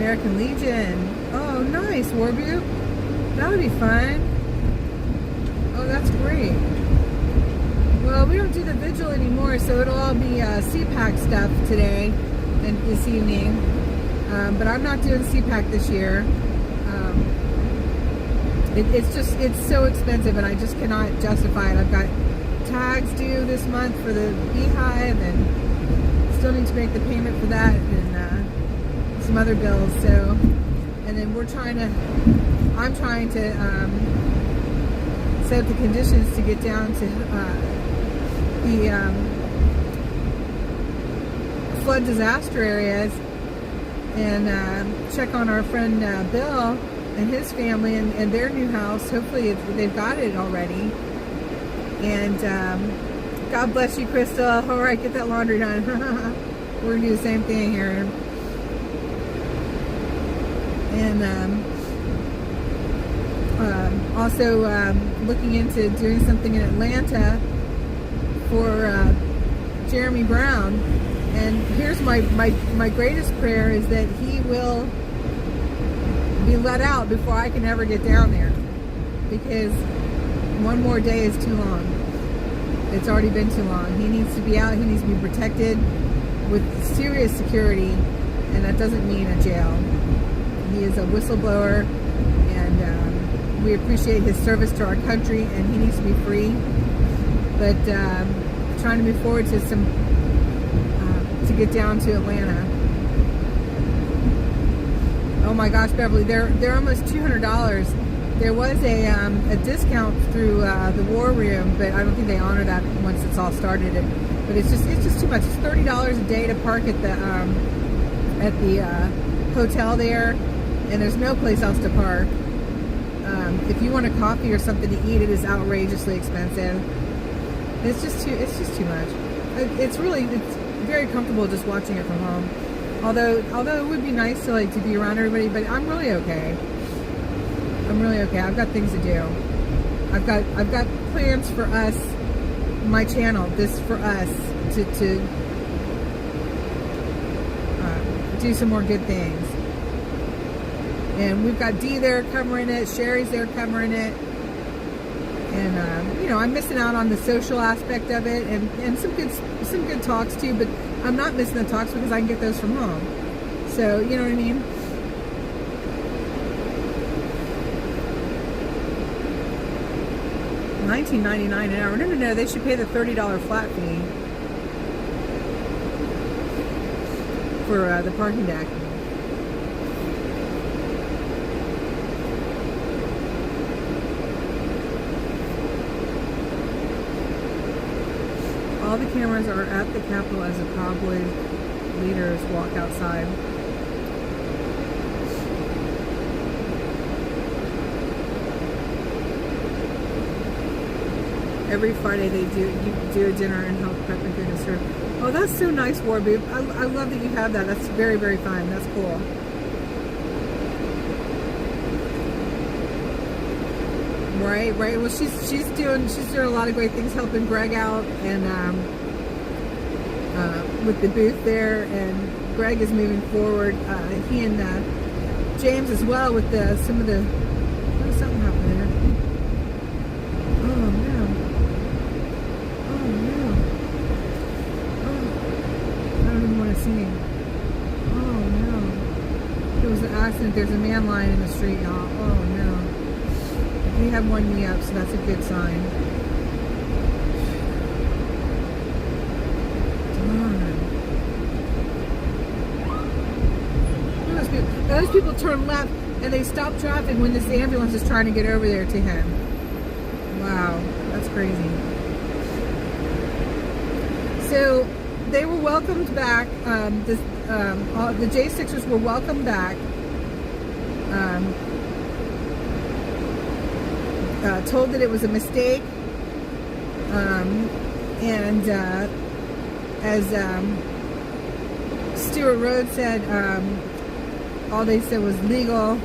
American Legion. Oh, nice, Warboot. That would be fun. Oh, that's great. Well, we don't do the vigil anymore, so it'll all be CPAC stuff today and this evening. But I'm not doing CPAC this year. It's so expensive, and I just cannot justify it. I've got tags due this month for the beehive, and still need to make the payment for that, and some other bills. So, and then I'm trying to set up the conditions to get down to the flood disaster areas and check on our friend Bill and his family and their new house. Hopefully they've got it already. And God bless you, Crystal. All right, get that laundry done. We're gonna do the same thing here. And also looking into doing something in Atlanta for Jeremy Brown. And here's my greatest prayer is that he will be let out before I can ever get down there, because one more day is too long. It's already been too long. He needs to be out. He needs to be protected with serious security, and that doesn't mean a jail. He is a whistleblower, and we appreciate his service to our country, and he needs to be free. But trying to move forward to to get down to Atlanta. Oh my gosh, Beverly, they're almost $200. There was a discount through the War Room, but I don't think they honor that once it's all started. But it's just too much. It's $30 a day to park at the hotel there, and there's no place else to park. If you want a coffee or something to eat, it is outrageously expensive. It's just too much. It's very comfortable just watching it from home. Although it would be nice to be around everybody, but I'm really okay. I've got things to do. I've got plans for us, my channel, this for us to do some more good things. And we've got Dee there covering it, Sherry's there covering it, and I'm missing out on the social aspect of it, and some good talks too. But I'm not missing the talks because I can get those from home. So you know what I mean. $19.99 an hour. No, they should pay the $30 flat fee for the parking deck. All the cameras are at the Capitol as the Cowboys leaders walk outside. Every Friday they do a dinner and help prep and food and serve. Oh, that's so nice, Warboot. I love that you have that. That's very, very fun. That's cool. Right. Well, she's doing a lot of great things, helping Greg out and with the booth there. And Greg is moving forward. He and James as well with some of the. Oh, something happened there. Oh no. I don't even want to see. Oh no. There was an accident. There's a man lying in the street, y'all. Oh no. We have one knee up, so that's a good sign. Darn. Those people turn left and they stop traffic when this ambulance is trying to get over there to him. Wow, that's crazy. So they were welcomed back. The J6ers were welcomed back. Told that it was a mistake, and as Stuart Rhodes said, all they said was legal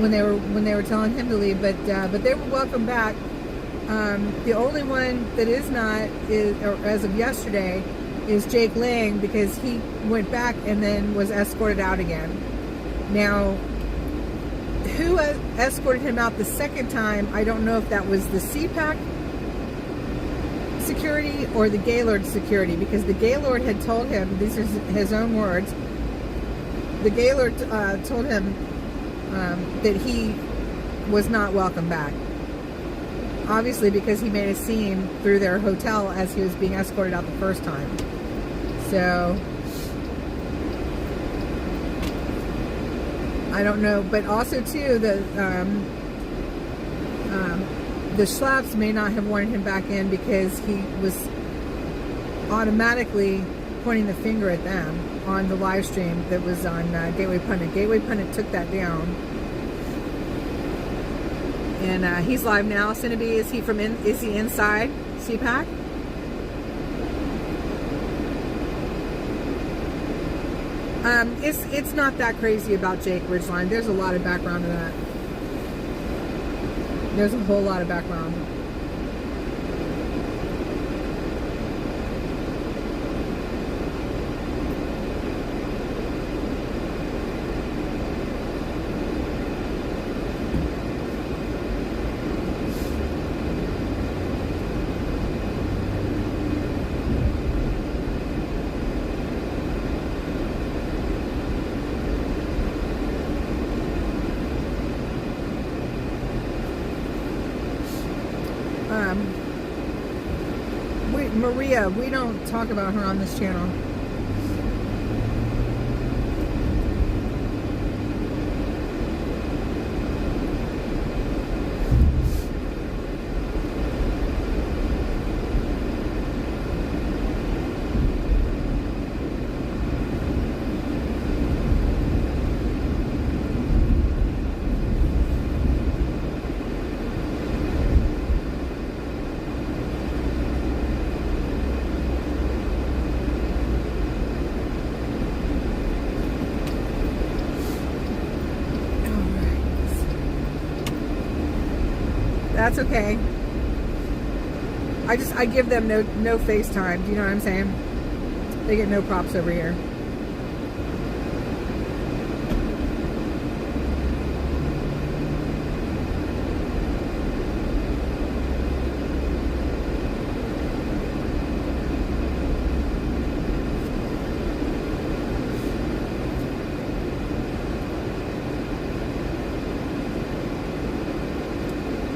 when they were telling him to leave, but they were welcome back. The only one that is not or as of yesterday, is Jake Lang, because he went back and then was escorted out again. Now, who escorted him out the second time, I don't know if that was the CPAC security or the Gaylord security, because the Gaylord had told him, these are his own words, the Gaylord told him that he was not welcome back. Obviously, because he made a scene through their hotel as he was being escorted out the first time. So, I don't know. But also, too, the Schlaps may not have wanted him back in because he was automatically pointing the finger at them on the live stream that was on Gateway Pundit. Gateway Pundit took that down. And he's live now. Cinnabee, is he inside CPAC? It's not that crazy about Jake Ridgeline. There's a lot of background to that. There's a whole lot of background. Maria, we don't talk about her on this channel. That's okay. I give them no FaceTime. Do you know what I'm saying? They get no props over here.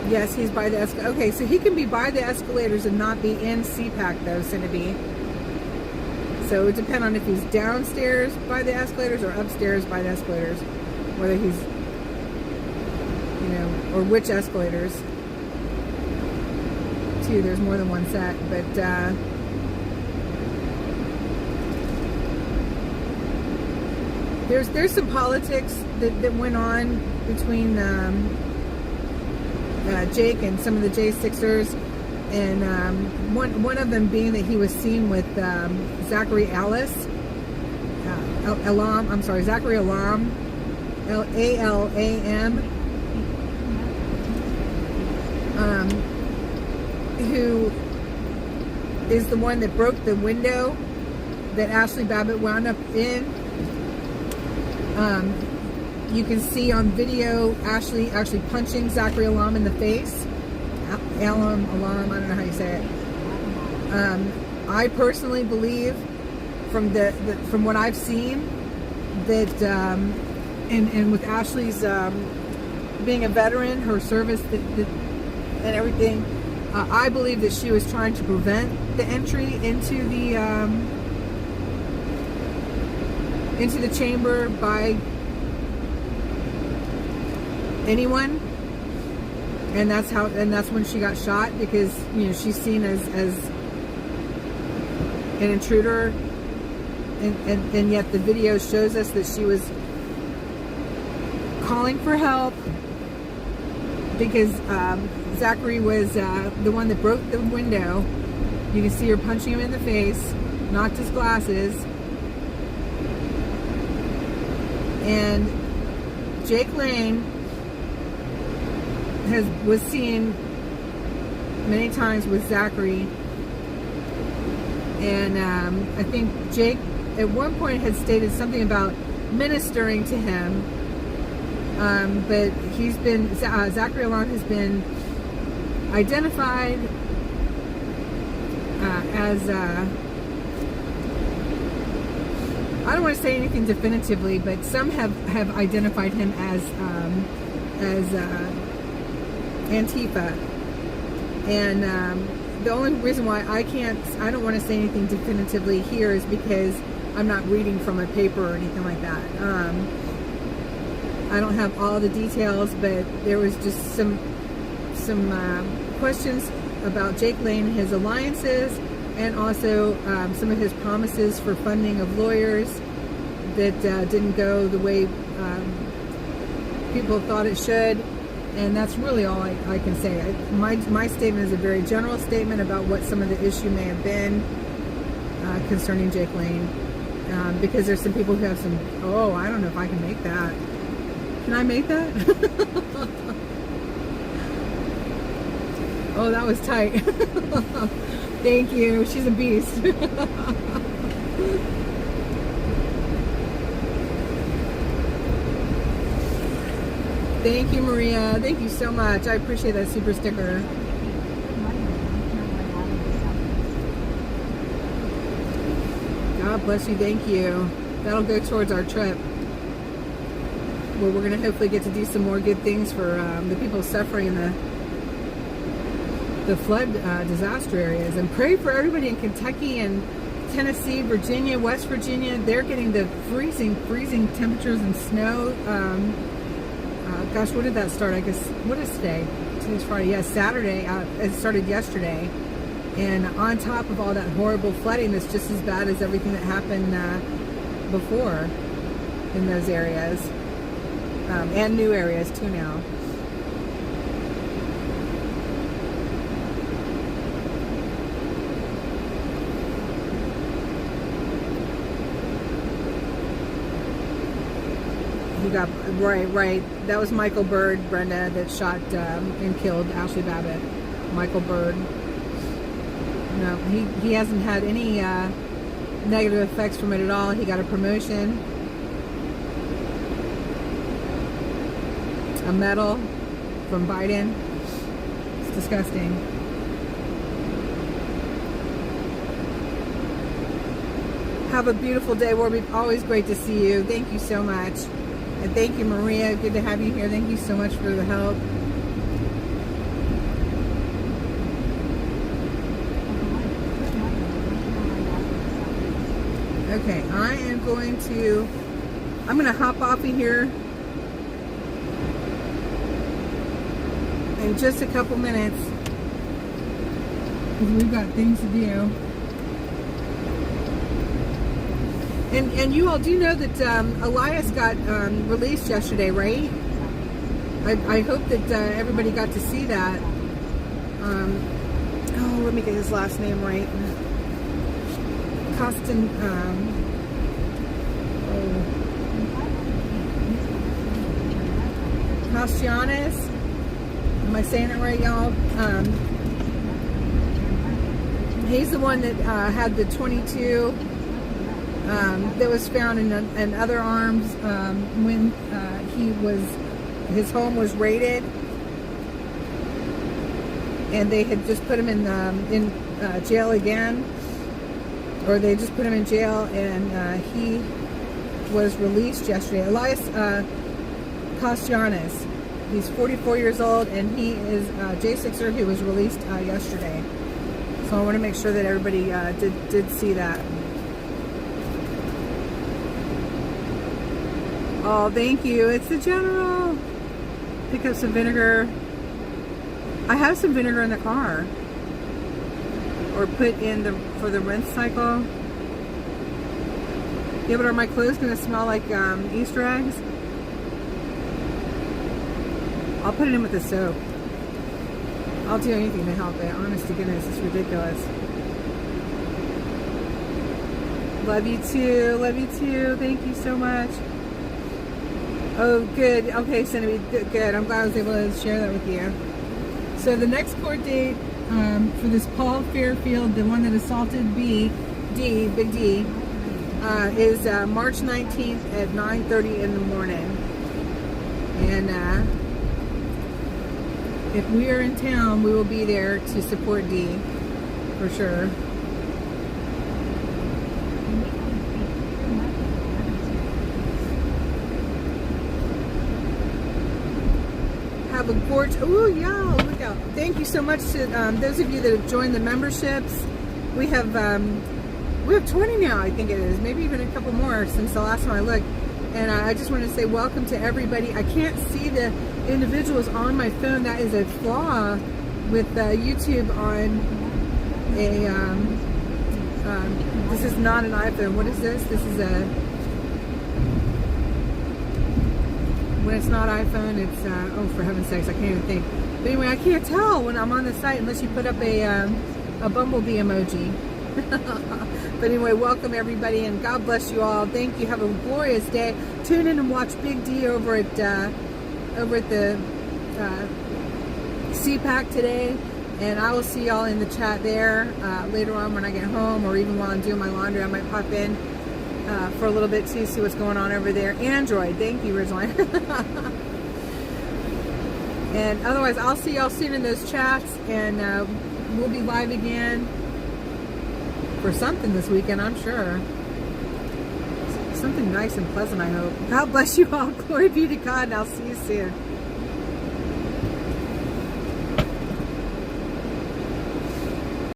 Yes, he's by the escalator. Okay, so he can be by the escalators and not be in CPAC though, Cinnabee. So it depends on if he's downstairs by the escalators or upstairs by the escalators. Whether he's, you know, or which escalators. Too, there's more than one set, but there's some politics that went on between Jake and some of the J6ers, and one of them being that he was seen with Zachary Alam, Zachary Alam, Alam, who is the one that broke the window that Ashley Babbitt wound up in. You can see on video Ashley actually punching Zachary Alam in the face. Alam, I don't know how you say it. I personally believe, from what I've seen, that and with Ashley's being a veteran, her service and everything, I believe that she was trying to prevent the entry into the chamber by anyone, and that's when she got shot, because, you know, she's seen as an intruder, and yet the video shows us that she was calling for help because Zachary was the one that broke the window. You can see her punching him in the face, knocked his glasses, and Jake Lane was seen many times with Zachary, and I think Jake at one point had stated something about ministering to him But he's been, Zachary Alarm has been identified as, I don't want to say anything definitively, but some have identified him as Antifa. And the only reason why I don't want to say anything definitively here is because I'm not reading from a paper or anything like that. I don't have all the details, but there was just some questions about Jake Lane, his alliances, and also some of his promises for funding of lawyers that didn't go the way people thought it should. And that's really all I can say. My statement is a very general statement about what some of the issue may have been concerning Jake Lane. Because there's some people who have some, I don't know if I can make that. Can I make that? Oh, that was tight. Thank you. She's a beast. Thank you, Maria. Thank you so much. I appreciate that super sticker. God bless you. Thank you. That'll go towards our trip, where we're going to hopefully get to do some more good things for the people suffering in the flood disaster areas. And pray for everybody in Kentucky and Tennessee, Virginia, West Virginia. They're getting the freezing temperatures and snow. Gosh, what did that start? I guess, what is today? Today's Friday. Yeah, Saturday. It started yesterday. And on top of all that horrible flooding, that's just as bad as everything that happened before in those areas. And new areas too now. You got right. That was Michael Bird, Brenda, that shot and killed Ashley Babbitt. Michael Bird. No, he hasn't had any negative effects from it at all. He got a promotion, a medal from Biden. It's disgusting. Have a beautiful day, Warby. Always great to see you. Thank you so much. And thank you, Maria. Good to have you here. Thank you so much for the help. Okay, I'm going to hop off of here in just a couple minutes because we've got things to do. And you all do know that Elias got released yesterday, right? I hope that everybody got to see that. Let me get his last name right. Castellanos. Am I saying it right, y'all? He's the one that had the 22 that was found in other arms when his home was raided, and they had just put him in jail again, or they just put him in jail, and he was released yesterday. Elias Castellanos. He's 44 years old, and he is a J6er who was released yesterday. So I want to make sure that everybody did see that. Oh, thank you. It's the General. Pick up some vinegar. I have some vinegar in the car. Or put in for the rinse cycle. Yeah, but are my clothes going to smell like Easter eggs? I'll put it in with the soap. I'll do anything to help it. Honest to goodness, it's ridiculous. Love you too. Love you too. Thank you so much. Oh, good. Okay, Cindy, good. I'm glad I was able to share that with you. So the next court date for this Paul Fairfield, the one that assaulted Big D, is March 19th at 9:30 in the morning. And if we are in town, we will be there to support Dee, for sure. Have a gorgeous, oh yeah, look out. Thank you so much to those of you that have joined the memberships. We have 20 now, I think it is, maybe even a couple more since the last time I looked. And I just want to say welcome to everybody. I can't see the individuals on my phone. That is a flaw with YouTube on a, this is not an iPhone. What is this? This is a, when it's not iPhone, it's, oh, for heaven's sakes, I can't even think. But anyway, I can't tell when I'm on the site unless you put up a bumblebee emoji. But anyway, welcome everybody, and God bless you all. Thank you. Have a glorious day. Tune in and watch Big D over at the CPAC today, and I will see y'all in the chat there later on when I get home, or even while I'm doing my laundry. I might pop in for a little bit too, see what's going on over there. Android, thank you, Ridgeline. And otherwise, I'll see y'all soon in those chats, and we'll be live again for something this weekend, I'm sure. Something nice and pleasant, I hope. God bless you all. Glory be to God, and I'll see you soon.